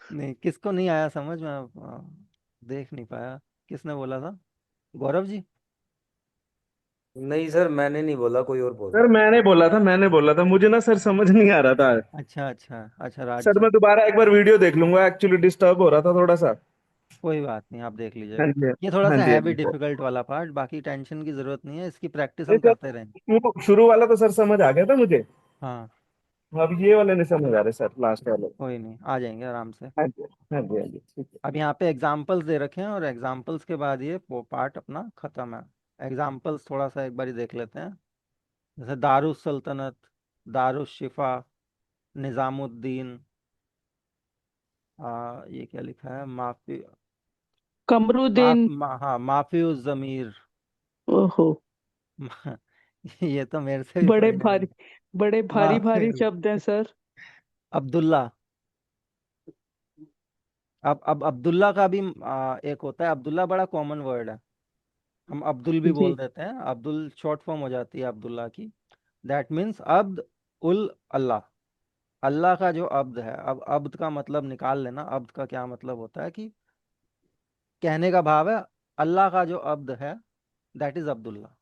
नहीं, किसको नहीं आया समझ में? देख नहीं पाया। किसने बोला था? गौरव जी? नहीं सर, मैंने नहीं बोला, कोई और बोल सर रहा है। मैंने बोला था, मुझे ना सर समझ नहीं आ रहा था। अच्छा अच्छा अच्छा, राज सर जी। मैं दोबारा एक बार वीडियो देख लूंगा, एक्चुअली डिस्टर्ब हो रहा था थोड़ा सा। कोई बात नहीं, आप देख हाँ लीजिएगा। जी। ये थोड़ा हाँ सा जी, है हाँ भी जी। डिफिकल्ट वाला पार्ट, बाकी टेंशन की जरूरत नहीं है, इसकी प्रैक्टिस नहीं हम सर, करते रहेंगे। वो शुरू वाला तो सर समझ आ गया था मुझे। हाँ, अब ये वाले नहीं समझ आ रहे सर, लास्ट वाले। कोई नहीं, आ जाएंगे आराम से। हाँ जी, हाँ जी, हाँ जी, ठीक है। अब यहाँ पे एग्जाम्पल्स दे रखे हैं, और एग्जाम्पल्स के बाद ये वो पार्ट अपना खत्म है। एग्जाम्पल्स थोड़ा सा एक बार देख लेते हैं। जैसे दारुस सल्तनत, दारुस शिफा, निजामुद्दीन, ये क्या लिखा है, माफी, कमरुद्दीन। हाँ, माफी उस जमीर। ओहो, ये तो मेरे से भी बड़े पढ़े भारी, नहीं। बड़े भारी माफी, भारी शब्द हैं सर। अब्दुल्ला। अब अब्दुल्ला का भी एक होता है, अब्दुल्ला बड़ा कॉमन वर्ड है, हम अब्दुल भी जी। बोल देते हैं। अब्दुल शॉर्ट फॉर्म हो जाती है अब्दुल्ला की। दैट मीन्स अब्द उल अल्लाह, अल्लाह का जो अब्द है। अब अब्द का मतलब निकाल लेना, अब्द का क्या मतलब होता है कि कहने का भाव है अल्लाह का जो अब्द है, दैट इज अब्दुल्ला।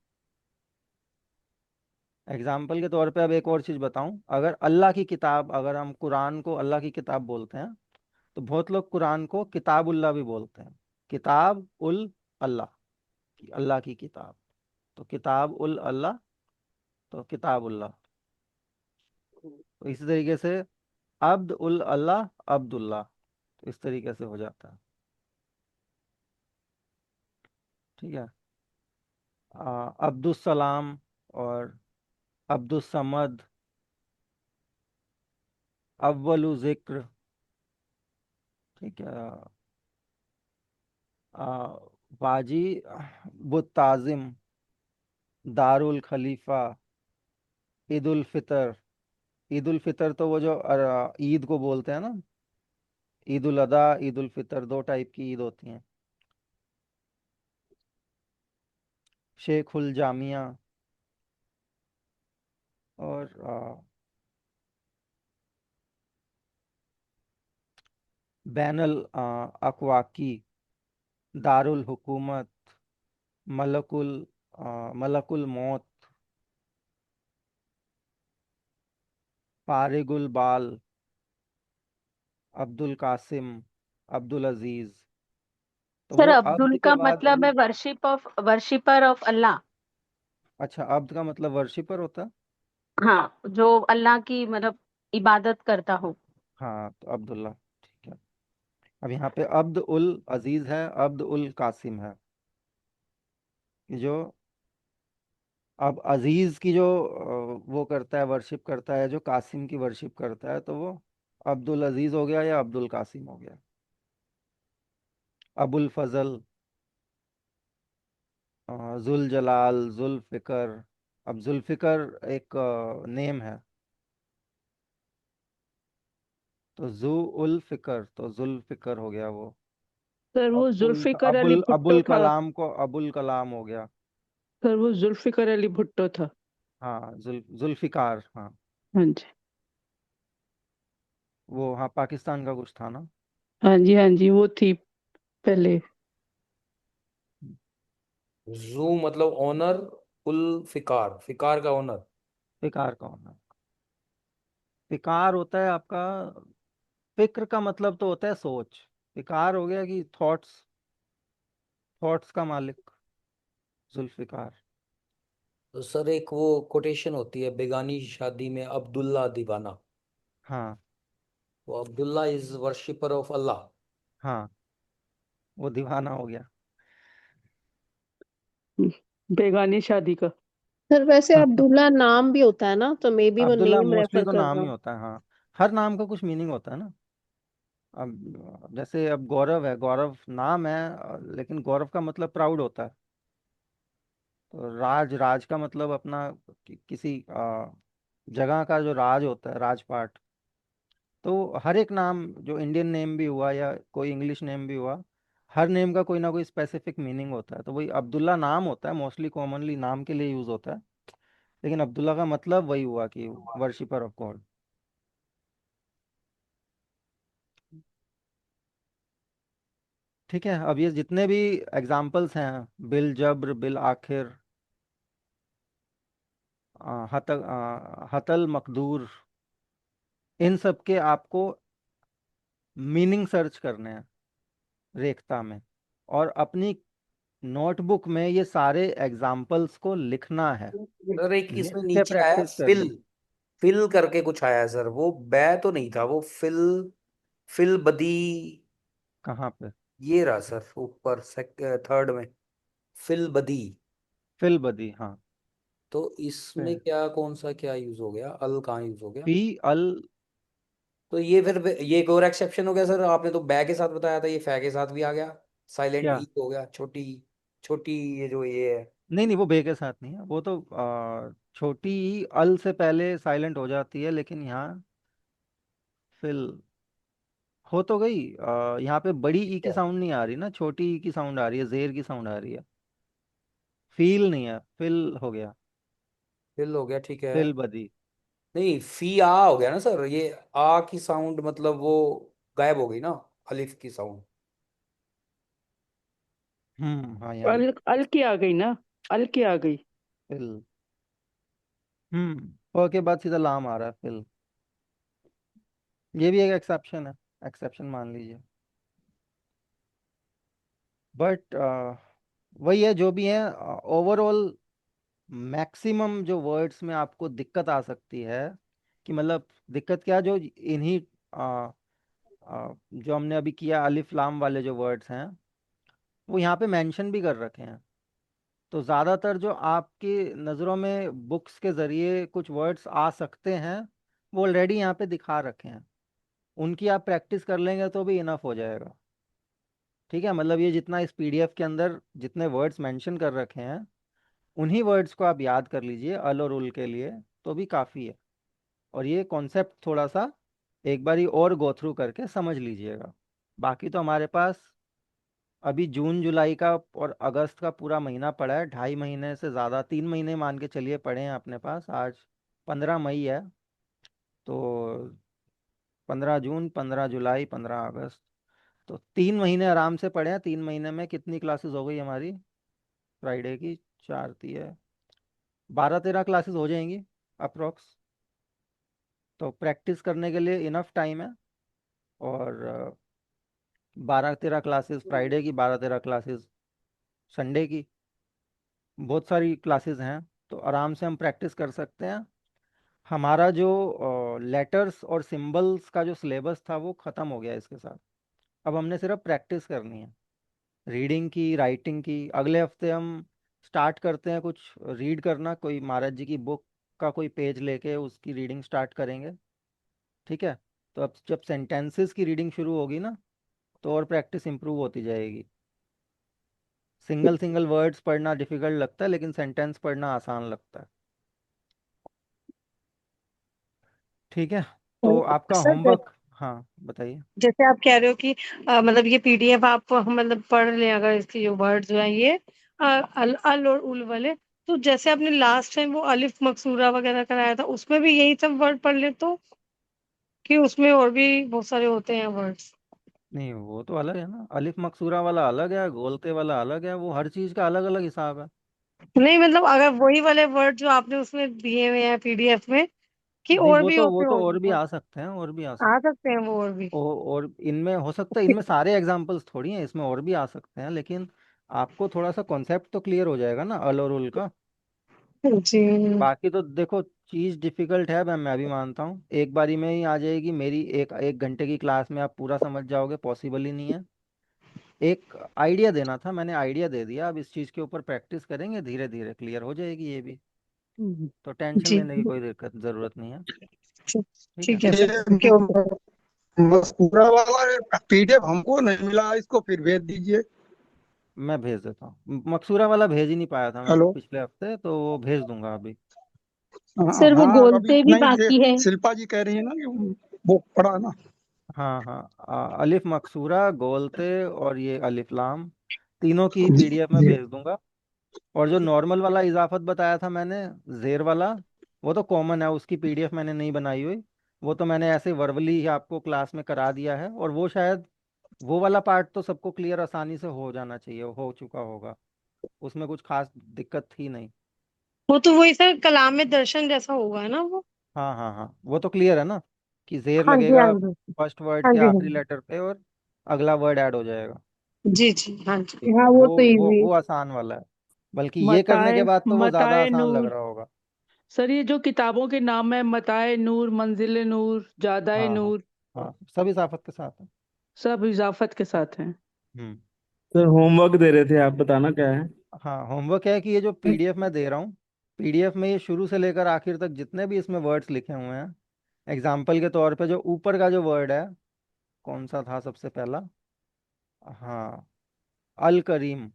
एग्जाम्पल के तौर पे अब एक और चीज़ बताऊं, अगर अल्लाह की किताब, अगर हम कुरान को अल्लाह की किताब बोलते हैं, तो बहुत लोग कुरान को किताबुल्लाह भी बोलते हैं। किताब उल अल्लाह, अल्लाह की किताब, तो किताब उल अल्लाह, तो किताबुल्लाह। तो इसी तरीके से अब्द उल अल्लाह, अब्दुल्लाह, तो इस तरीके से हो जाता है। ठीक है। अब्दुस्सलाम और अब्दुस्समद, अव्वलु जिक्र। ठीक है। आ, वाजी बुत ताजिम, दारुल खलीफा, ईद उल फितर। ईद उल फितर तो वो जो ईद को बोलते हैं ना, ईद उल अदा, ईद उल फितर, दो टाइप की ईद होती हैं। शेखुल जामिया, और बैनल अकवाकी, दारुल हुकूमत, मलकुल मलकुल मौत, फारिगुल बाल, अब्दुल कासिम, अब्दुल अजीज। तो सर वो अब्दुल अब्द के का बाद, मतलब है वर्शिपर ऑफ अल्लाह। अच्छा, अब्द का मतलब वर्शिपर होता है। हाँ, जो अल्लाह की मतलब इबादत करता हो। हाँ, तो अब्दुल्ला। ठीक है। अब यहाँ पे अब्द उल अजीज है, अब्द उल कासिम है, कि जो अब अजीज की जो वो करता है, वर्शिप करता है, जो कासिम की वर्शिप करता है, तो वो अब्दुल अजीज हो गया या अब्दुल कासिम हो गया। अबुल फजल, जुल जलाल, जुल्फिकर। अब जुल्फिकर एक नेम है, तो जू उल फिकर, तो जुल्फिकर हो गया वो। सर वो अबुल जुल्फिकर अली अबुल भुट्टो अबुल था। कलाम को अबुल कलाम हो गया। सर वो जुल्फिकर अली भुट्टो था। हाँ, जुल्फिकार, हाँ। हाँ जी। वो हाँ, पाकिस्तान का कुछ था ना। हाँ जी, हाँ जी, वो थी पहले। जू मतलब ऑनर, उल फिकार, फिकार का ऑनर। फिकार कौन है? फिकार होता है आपका, फिक्र का मतलब तो होता है सोच। फिकार हो गया कि थॉट्स, थॉट्स का मालिक, जुल्फिकार। तो सर एक वो कोटेशन होती है, बेगानी शादी में अब्दुल्ला दीवाना। हाँ तो अब्दुल्ला इज वर्शिपर ऑफ अल्लाह। हाँ, वो दीवाना हो गया। बेगानी शादी का। सर वैसे अब्दुल्ला नाम भी होता है ना, तो मे बी वो अब्दुल्ला नेम मोस्टली रेफर तो कर नाम रहा ही हो। होता है, हाँ। हर नाम का कुछ मीनिंग होता है ना। अब जैसे अब गौरव है, गौरव नाम है, लेकिन गौरव का मतलब प्राउड होता है। तो राज, राज का मतलब अपना किसी जगह का जो राज होता है, राजपाट। तो हर एक नाम, जो इंडियन नेम भी हुआ या कोई इंग्लिश नेम भी हुआ, हर नेम का कोई ना कोई स्पेसिफिक मीनिंग होता है। तो वही अब्दुल्ला नाम होता है, मोस्टली कॉमनली नाम के लिए यूज होता है, लेकिन अब्दुल्ला का मतलब वही हुआ कि वर्शिपर ऑफ गॉड। ठीक है, अब ये जितने भी एग्जाम्पल्स हैं, बिल जब्र, बिल आखिर, हतल मकदूर, इन सब के आपको मीनिंग सर्च करने हैं रेखता में, और अपनी नोटबुक में ये सारे एग्जाम्पल्स को लिखना है। सर एक लिख इसमें के नीचे आया प्रैक्टिस फिल, करनी। फिल करके कुछ आया है सर, वो बै तो नहीं था वो फिल, फिल बदी। कहाँ पे? ये रहा सर ऊपर थर्ड में, फिल बदी। फिल बदी, हाँ। तो इसमें क्या, कौन सा क्या यूज हो गया, अल कहाँ यूज हो गया? फी अल। तो ये फिर ये एक और एक्सेप्शन हो गया सर, आपने तो बै के साथ बताया था, ये फै के साथ भी आ गया, साइलेंट क्या? ई हो गया, छोटी छोटी, ये जो ये है। नहीं नहीं, वो बे के साथ नहीं है, वो तो छोटी ई अल से पहले साइलेंट हो जाती है, लेकिन यहाँ फिल हो तो गई। यहाँ पे बड़ी ई की क्या साउंड नहीं आ रही ना, छोटी ई की साउंड आ रही है, जेर की साउंड आ रही है। फील नहीं है, फिल हो गया। फिल हो गया, ठीक है। फिल बदी। नहीं फी आ हो गया ना सर, ये आ की साउंड मतलब वो गायब हो गई ना, अलिफ की साउंड। हाँ, यहाँ अल की आ गई ना, अल की आ गई। फिल। प के बाद सीधा लाम आ रहा है, फिल। ये भी एक एक्सेप्शन है, एक्सेप्शन मान लीजिए। बट वही है, जो भी है, ओवरऑल मैक्सिमम जो वर्ड्स में आपको दिक्कत आ सकती है, कि मतलब दिक्कत क्या, जो इन्हीं जो हमने अभी किया अलिफ लाम वाले जो वर्ड्स हैं, वो यहाँ पे मेंशन भी कर रखे हैं। तो ज़्यादातर जो आपकी नज़रों में बुक्स के ज़रिए कुछ वर्ड्स आ सकते हैं, वो ऑलरेडी यहाँ पे दिखा रखे हैं। उनकी आप प्रैक्टिस कर लेंगे तो भी इनफ हो जाएगा। ठीक है, मतलब ये जितना इस पीडीएफ के अंदर जितने वर्ड्स मेंशन कर रखे हैं, उन्हीं वर्ड्स को आप याद कर लीजिए अल और उल के लिए, तो भी काफ़ी है। और ये कॉन्सेप्ट थोड़ा सा एक बार ही और गो थ्रू करके समझ लीजिएगा। बाकी तो हमारे पास अभी जून जुलाई का और अगस्त का पूरा महीना पड़ा है, 2.5 महीने से ज़्यादा, 3 महीने मान के चलिए पड़े हैं अपने पास। आज 15 मई है, तो 15 जून, 15 जुलाई, 15 अगस्त, तो 3 महीने आराम से पड़े हैं। 3 महीने में कितनी क्लासेस हो गई हमारी? फ्राइडे की 4 थी है, 12-13 क्लासेस हो जाएंगी अप्रोक्स। तो प्रैक्टिस करने के लिए इनफ टाइम है। और 12-13 क्लासेस फ्राइडे की, 12-13 क्लासेस संडे की, बहुत सारी क्लासेस हैं। तो आराम से हम प्रैक्टिस कर सकते हैं। हमारा जो लेटर्स और सिंबल्स का जो सिलेबस था वो ख़त्म हो गया इसके साथ। अब हमने सिर्फ प्रैक्टिस करनी है, रीडिंग की, राइटिंग की। अगले हफ्ते हम स्टार्ट करते हैं कुछ रीड करना, कोई महाराज जी की बुक का कोई पेज लेके उसकी रीडिंग स्टार्ट करेंगे। ठीक है। तो अब जब सेंटेंसेस की रीडिंग शुरू होगी ना, तो और प्रैक्टिस इंप्रूव होती जाएगी। सिंगल सिंगल वर्ड्स पढ़ना डिफिकल्ट लगता है, लेकिन सेंटेंस पढ़ना आसान लगता है। ठीक है। तो आपका सर होमवर्क, हाँ बताइए। जैसे आप कह रहे हो कि मतलब ये पीडीएफ आप मतलब पढ़ लें, अगर इसके जो वर्ड्स जो हैं ये अल और उल वाले, तो जैसे आपने लास्ट टाइम वो अलिफ मकसूरा वगैरह कराया था, उसमें भी यही सब वर्ड पढ़ ले तो, कि उसमें और भी बहुत सारे होते हैं वर्ड्स? नहीं, वो तो अलग है ना, अलिफ मकसूरा वाला अलग है, गोलते वाला अलग है, वो हर चीज़ का अलग अलग हिसाब है। नहीं मतलब अगर वही वाले वर्ड जो आपने उसमें दिए हुए हैं पीडीएफ में, कि नहीं, और वो भी तो वो होते तो और होंगे भी वर्ड, आ सकते हैं, और भी आ आ सकते सकते हैं वो और भी? हैं। और इनमें हो सकता है, इनमें सारे एग्जाम्पल्स थोड़ी हैं, इसमें और भी आ सकते हैं, लेकिन आपको थोड़ा सा कॉन्सेप्ट तो क्लियर हो जाएगा ना अल और उल का। जी। बाकी तो देखो, चीज़ डिफिकल्ट है, मैं भी मानता हूँ, एक बारी में ही आ जाएगी मेरी एक एक घंटे की क्लास में आप पूरा समझ जाओगे, पॉसिबल ही नहीं है। एक आइडिया देना था, मैंने आइडिया दे दिया, अब इस चीज़ के ऊपर प्रैक्टिस करेंगे, धीरे धीरे क्लियर हो जाएगी ये भी। तो टेंशन जी लेने की कोई दिक्कत ज़रूरत नहीं है। ठीक ठीक है। ठीक है ये सर, ओके ओके। मस्कूरा वाला पीडीएफ हमको नहीं मिला, इसको फिर भेज दीजिए। मैं भेज देता हूँ, मकसूरा वाला भेज ही नहीं पाया था मैं हेलो। पिछले हफ्ते, तो वो भेज दूंगा अभी। हाँ सर वो हाँ, अभी गोलते भी नहीं, ये बाकी है। शिल्पा जी कह रही है ना कि वो पढ़ा ना। हाँ हाँ, अलिफ मकसूरा, गोलते और ये अलिफ लाम, तीनों की पीडीएफ में जी। भेज दूंगा। और जो नॉर्मल वाला इजाफत बताया था मैंने, जेर वाला, वो तो कॉमन है, उसकी पीडीएफ मैंने नहीं बनाई हुई। वो तो मैंने ऐसे वर्बली ही आपको क्लास में करा दिया है, और वो शायद वो वाला पार्ट तो सबको क्लियर आसानी से हो जाना चाहिए, हो चुका होगा, उसमें कुछ खास दिक्कत थी नहीं। वो तो वही सर कलाम में दर्शन जैसा होगा है ना वो? हाँ हाँ हाँ, वो तो क्लियर है ना, कि जेर हाँ जी, हाँ लगेगा जी। फर्स्ट वर्ड हाँ के जी, हाँ आखिरी जी। लेटर पे, और अगला वर्ड ऐड हो जाएगा। जी जी, हाँ जी। ठीक है, हाँ वो तो इजी। वो आसान वाला है, बल्कि ये करने के मताए बाद तो वो ज्यादा मताए आसान लग नूर। रहा होगा। सर ये जो किताबों के नाम है, मताए नूर, मंजिल नूर, जादाए हाँ हाँ नूर, हाँ, सब इजाफत के साथ है। सब इजाफत के साथ हैं। हम्म। सर होमवर्क दे रहे थे आप, बताना क्या है? हाँ, होमवर्क है कि ये जो पीडीएफ मैं दे रहा हूँ, पीडीएफ में ये शुरू से लेकर आखिर तक जितने भी इसमें वर्ड्स लिखे हुए हैं, एग्जाम्पल के तौर पे जो ऊपर का जो वर्ड है, कौन सा था सबसे पहला, हाँ, अल करीम,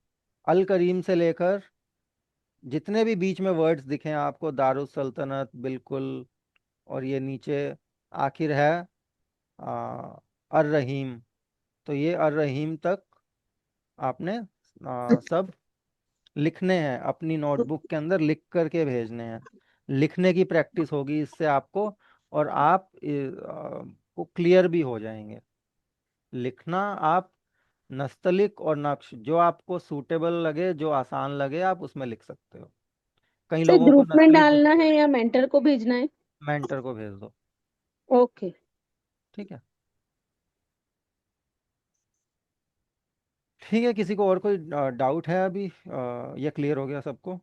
अल करीम से लेकर जितने भी बीच में वर्ड्स दिखे हैं आपको, दारुस सल्तनत, बिल्कुल, और ये नीचे आखिर है अर रहीम, तो ये अर रहीम तक आपने सब लिखने हैं, अपनी नोटबुक के अंदर लिख करके भेजने हैं। लिखने की प्रैक्टिस होगी इससे आपको, और आप को क्लियर भी हो जाएंगे। लिखना आप नस्तलिक और नक्श, जो आपको सूटेबल लगे, जो आसान लगे, आप उसमें लिख सकते हो। कई सर लोगों को ग्रुप में नस्तलिक डालना है या मेंटर को भेजना है? मेंटर को भेज दो। ओके। ठीक है। ठीक है, किसी को और कोई डाउट है अभी, ये क्लियर हो गया सबको?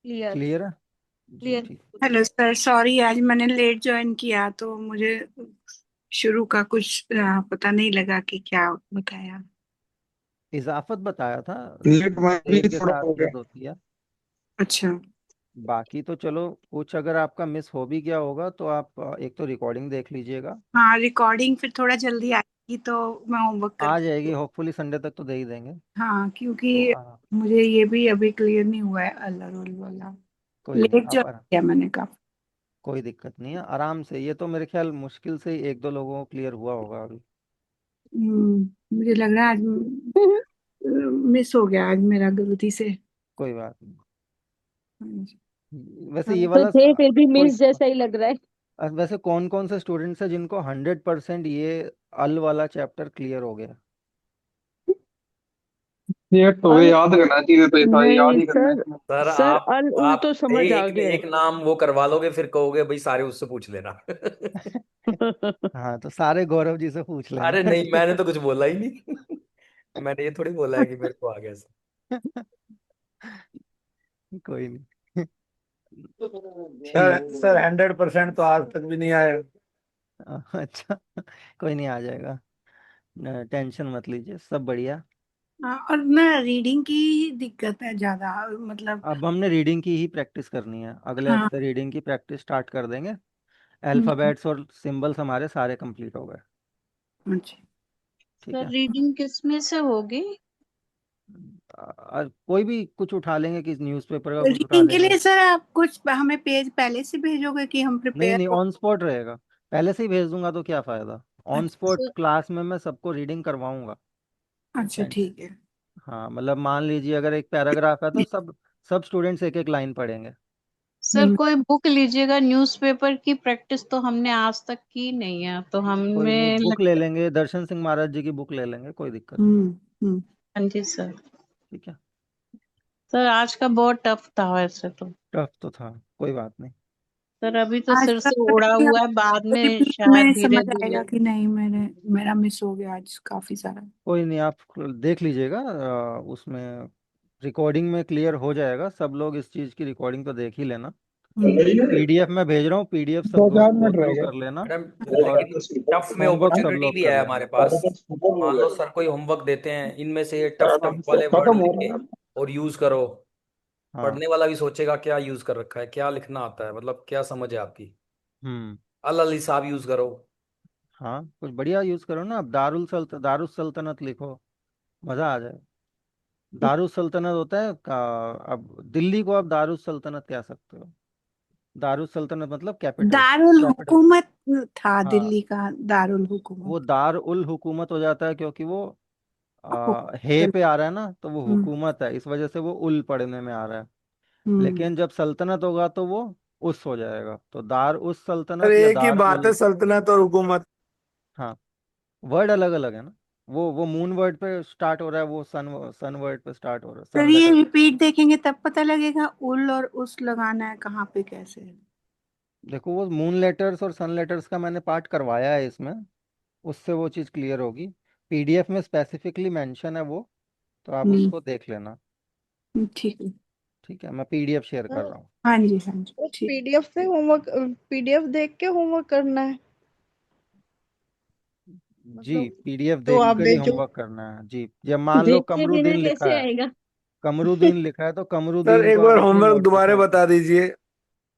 क्लियर। क्लियर है जी, क्लियर। ठीक। हेलो सर, सॉरी आज मैंने लेट ज्वाइन किया तो मुझे शुरू का कुछ पता नहीं लगा कि क्या बताया। इजाफत बताया था, लेट में भी शेर के थोड़ा साथ हो गया। जद होती है। अच्छा। बाकी तो चलो, कुछ अगर आपका मिस हो भी गया होगा तो आप एक तो रिकॉर्डिंग देख लीजिएगा। हाँ, रिकॉर्डिंग फिर थोड़ा जल्दी आएगी तो मैं होमवर्क कर। आ जाएगी, होपफुली संडे तक तो दे ही देंगे। हाँ, तो क्योंकि मुझे ये भी अभी क्लियर नहीं हुआ है अल्लाह रोल वाला। कोई नहीं, लेट आप ज्वाइन किया मैंने कहा। कोई दिक्कत नहीं है, आराम से, ये तो मेरे ख्याल मुश्किल से ही एक दो लोगों को क्लियर हुआ होगा अभी। मुझे लग रहा है आज मिस हो गया आज मेरा गलती से। कोई बात नहीं। हाँ। वैसे ये हम तो वाला थे फिर भी कोई, मिस जैसा ही लग रहा है। वैसे कौन कौन से स्टूडेंट्स हैं जिनको 100% ये अल वाला चैप्टर क्लियर हो गया? ये तो अल याद करना चाहिए, तो ये सारे याद नहीं ही करना सर, है। सर सर आप अल उल आप तो समझ आ एक गया एक नाम वो करवा लोगे, फिर कहोगे भाई सारे उससे पूछ लेना। है। हाँ, तो सारे गौरव जी से पूछ लेना अरे नहीं, करके। मैंने तो कुछ बोला ही नहीं। मैंने ये थोड़ी बोला है कि मेरे को आ गया सर। कोई नहीं। सर ठीक। सर 100% तो आज तक भी नहीं आया। अच्छा, कोई नहीं, आ जाएगा। टेंशन मत लीजिए, सब बढ़िया। हाँ, और ना रीडिंग की ही दिक्कत है ज्यादा, मतलब। अब हमने रीडिंग की ही प्रैक्टिस करनी है, अगले हाँ। हफ्ते रीडिंग की प्रैक्टिस स्टार्ट कर देंगे। हम्म, अल्फ़ाबेट्स और सिंबल्स हमारे सारे कंप्लीट हो गए। अच्छा। ठीक सर है। रीडिंग किस में से होगी? कोई भी कुछ उठा लेंगे, किस न्यूज़पेपर का कुछ उठा रीडिंग के लेंगे। लिए सर आप कुछ हमें पेज पहले से भेजोगे कि हम नहीं प्रिपेयर नहीं, हो? ऑन स्पॉट रहेगा। पहले से ही भेज दूंगा तो क्या फ़ायदा। ऑन अच्छा। स्पॉट सर क्लास में मैं सबको रीडिंग करवाऊंगा। अच्छा ठीक है। हाँ मतलब मान लीजिए अगर एक पैराग्राफ है तो सब सब स्टूडेंट्स एक एक लाइन पढ़ेंगे। सर हम्म, कोई बुक लीजिएगा, न्यूज़पेपर की प्रैक्टिस तो हमने आज तक की नहीं है, तो कोई नहीं, हमें बुक ले लगता लेंगे, दर्शन सिंह महाराज जी की बुक ले लेंगे, कोई दिक्कत नहीं। हम्म, हम्म। हाँ जी सर। ठीक है। सर आज का बहुत टफ था वैसे तो। टफ तो था, कोई बात नहीं। सर अभी तो आज सिर का से उड़ा पढ़ेंगे, हुआ है, बाद में रिपीट शायद में धीरे समझ धीरे। आएगा कि नहीं, मेरा मिस हो गया आज काफी सारा। कोई नहीं, आप देख लीजिएगा, उसमें रिकॉर्डिंग में क्लियर हो जाएगा। सब लोग इस चीज़ की रिकॉर्डिंग तो देख ही लेना। पीडीएफ में भेज रहा हूँ, पीडीएफ सब दो गो चार गो मिनट रह थ्रू गए। कर लेना। मैडम, और लेकिन टफ में होमवर्क सब अपॉर्चुनिटी लोग भी कर है लेना। हमारे पास। मान लो सर कोई होमवर्क देते हैं, इनमें से ये टफ टफ वाले वर्ड खत्म हो लेके रहा और यूज करो। हाँ। पढ़ने वाला भी सोचेगा क्या यूज कर रखा है, क्या लिखना आता है, मतलब क्या समझ है आपकी। हम्म। अल अली साहब यूज करो। हाँ कुछ बढ़िया यूज़ करो ना। अब दारुल सल्तनत लिखो, मज़ा आ जाए। दारुल सल्तनत होता है का। अब दिल्ली को आप दारुल सल्तनत कह सकते हो। दारुल सल्तनत मतलब कैपिटल। दारुल कैपिटल। हुकूमत था हाँ, दिल्ली का, दारुल हुकूमत। वो दार उल हुकूमत हो जाता है क्योंकि वो हे पे आ रहा है ना, तो वो हम्म, हुकूमत है, इस वजह से वो उल पढ़ने में आ रहा है। हम्म। लेकिन जब सल्तनत होगा तो वो उस हो जाएगा, तो दार उस सर सल्तनत या एक ही दार बात है, उल। सल्तनत और हुकूमत। हाँ, वर्ड अलग अलग है ना। वो मून वर्ड पे स्टार्ट हो रहा है, वो सन वर्ड पे स्टार्ट हो रहा है, तो सन ये लेटर। रिपीट देखेंगे तब पता लगेगा उल और उस लगाना है कहाँ पे, कैसे। देखो वो मून लेटर्स और सन लेटर्स का मैंने पार्ट करवाया है इसमें, उससे वो चीज़ क्लियर होगी। पीडीएफ में स्पेसिफिकली मेंशन है वो, तो आप हम्म, उसको देख लेना। ठीक है। ठीक है, मैं पीडीएफ शेयर कर सर रहा हूँ। हाँ जी, हाँ जी, उस ठीक। पीडीएफ से होमवर्क, पीडीएफ देख के होमवर्क करना है जी, मतलब, पीडीएफ जो आप देखकर ही भेजो। होमवर्क करना है जी। जब मान लो देखे बिना कमरुद्दीन लिखा कैसे है, आएगा? कमरुद्दीन लिखा है तो सर कमरुद्दीन एक को आप बार अपनी होमवर्क नोटबुक दोबारा में बता उतारो। दीजिए।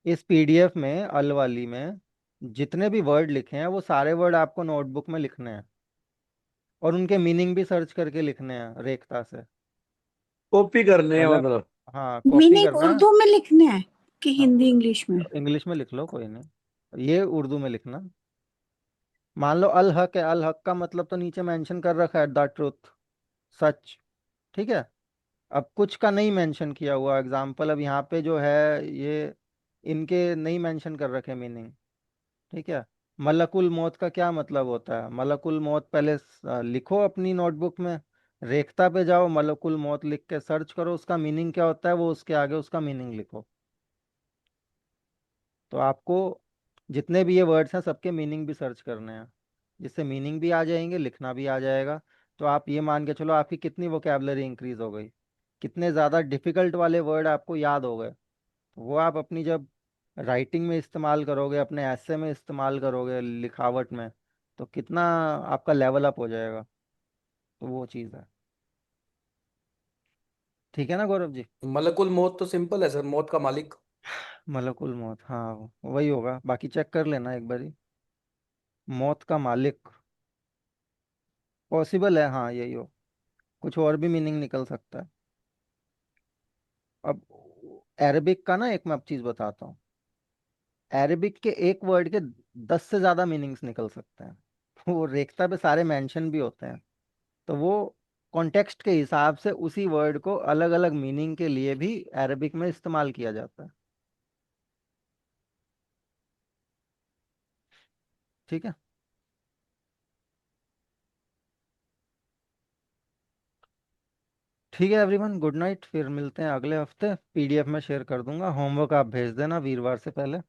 इस पीडीएफ में अल वाली में जितने भी वर्ड लिखे हैं वो सारे वर्ड आपको नोटबुक में लिखने हैं, और उनके मीनिंग भी सर्च करके लिखने हैं रेखता से। कॉपी करने हैं मतलब मतलब। हाँ, कॉपी मीनिंग करना है। उर्दू में लिखने हैं कि हाँ, हिंदी इंग्लिश में? इंग्लिश में लिख लो, कोई नहीं, ये उर्दू में लिखना। मान लो अल हक है, अल हक का मतलब तो नीचे मेंशन कर रखा है, द ट्रुथ, सच। ठीक है। अब कुछ का नहीं मेंशन किया हुआ एग्जाम्पल, अब यहाँ पे जो है ये इनके नहीं मेंशन कर रखे मीनिंग। ठीक है। मलकुल मौत का क्या मतलब होता है, मलकुल मौत पहले लिखो अपनी नोटबुक में। रेखता पे जाओ, मलकुल मौत लिख के सर्च करो उसका मीनिंग क्या होता है, वो उसके आगे उसका मीनिंग लिखो। तो आपको जितने भी ये वर्ड्स हैं सबके मीनिंग भी सर्च करने हैं, जिससे मीनिंग भी आ जाएंगे, लिखना भी आ जाएगा। तो आप ये मान के चलो आपकी कितनी वोकेबलरी इंक्रीज हो गई, कितने ज़्यादा डिफिकल्ट वाले वर्ड आपको याद हो गए। तो वो आप अपनी जब राइटिंग में इस्तेमाल करोगे, अपने ऐसे में इस्तेमाल करोगे, लिखावट में, तो कितना आपका लेवल अप हो जाएगा। तो वो चीज़ है। ठीक है ना गौरव जी। मलकुल मौत तो सिंपल है सर, मौत का मालिक। मलकुल मौत, हाँ वही होगा, बाकी चेक कर लेना एक बारी। मौत का मालिक, पॉसिबल है, हाँ यही हो। कुछ और भी मीनिंग निकल सकता है। अब अरबिक का ना एक मैं अब चीज़ बताता हूँ। अरबिक के एक वर्ड के 10 से ज़्यादा मीनिंग्स निकल सकते हैं। वो रेखता पे सारे मेंशन भी होते हैं। तो वो कॉन्टेक्स्ट के हिसाब से उसी वर्ड को अलग अलग मीनिंग के लिए भी अरबिक में इस्तेमाल किया जाता है। ठीक है। ठीक है एवरीवन, गुड नाइट, फिर मिलते हैं अगले हफ्ते। पीडीएफ में शेयर कर दूंगा, होमवर्क आप भेज देना वीरवार से पहले।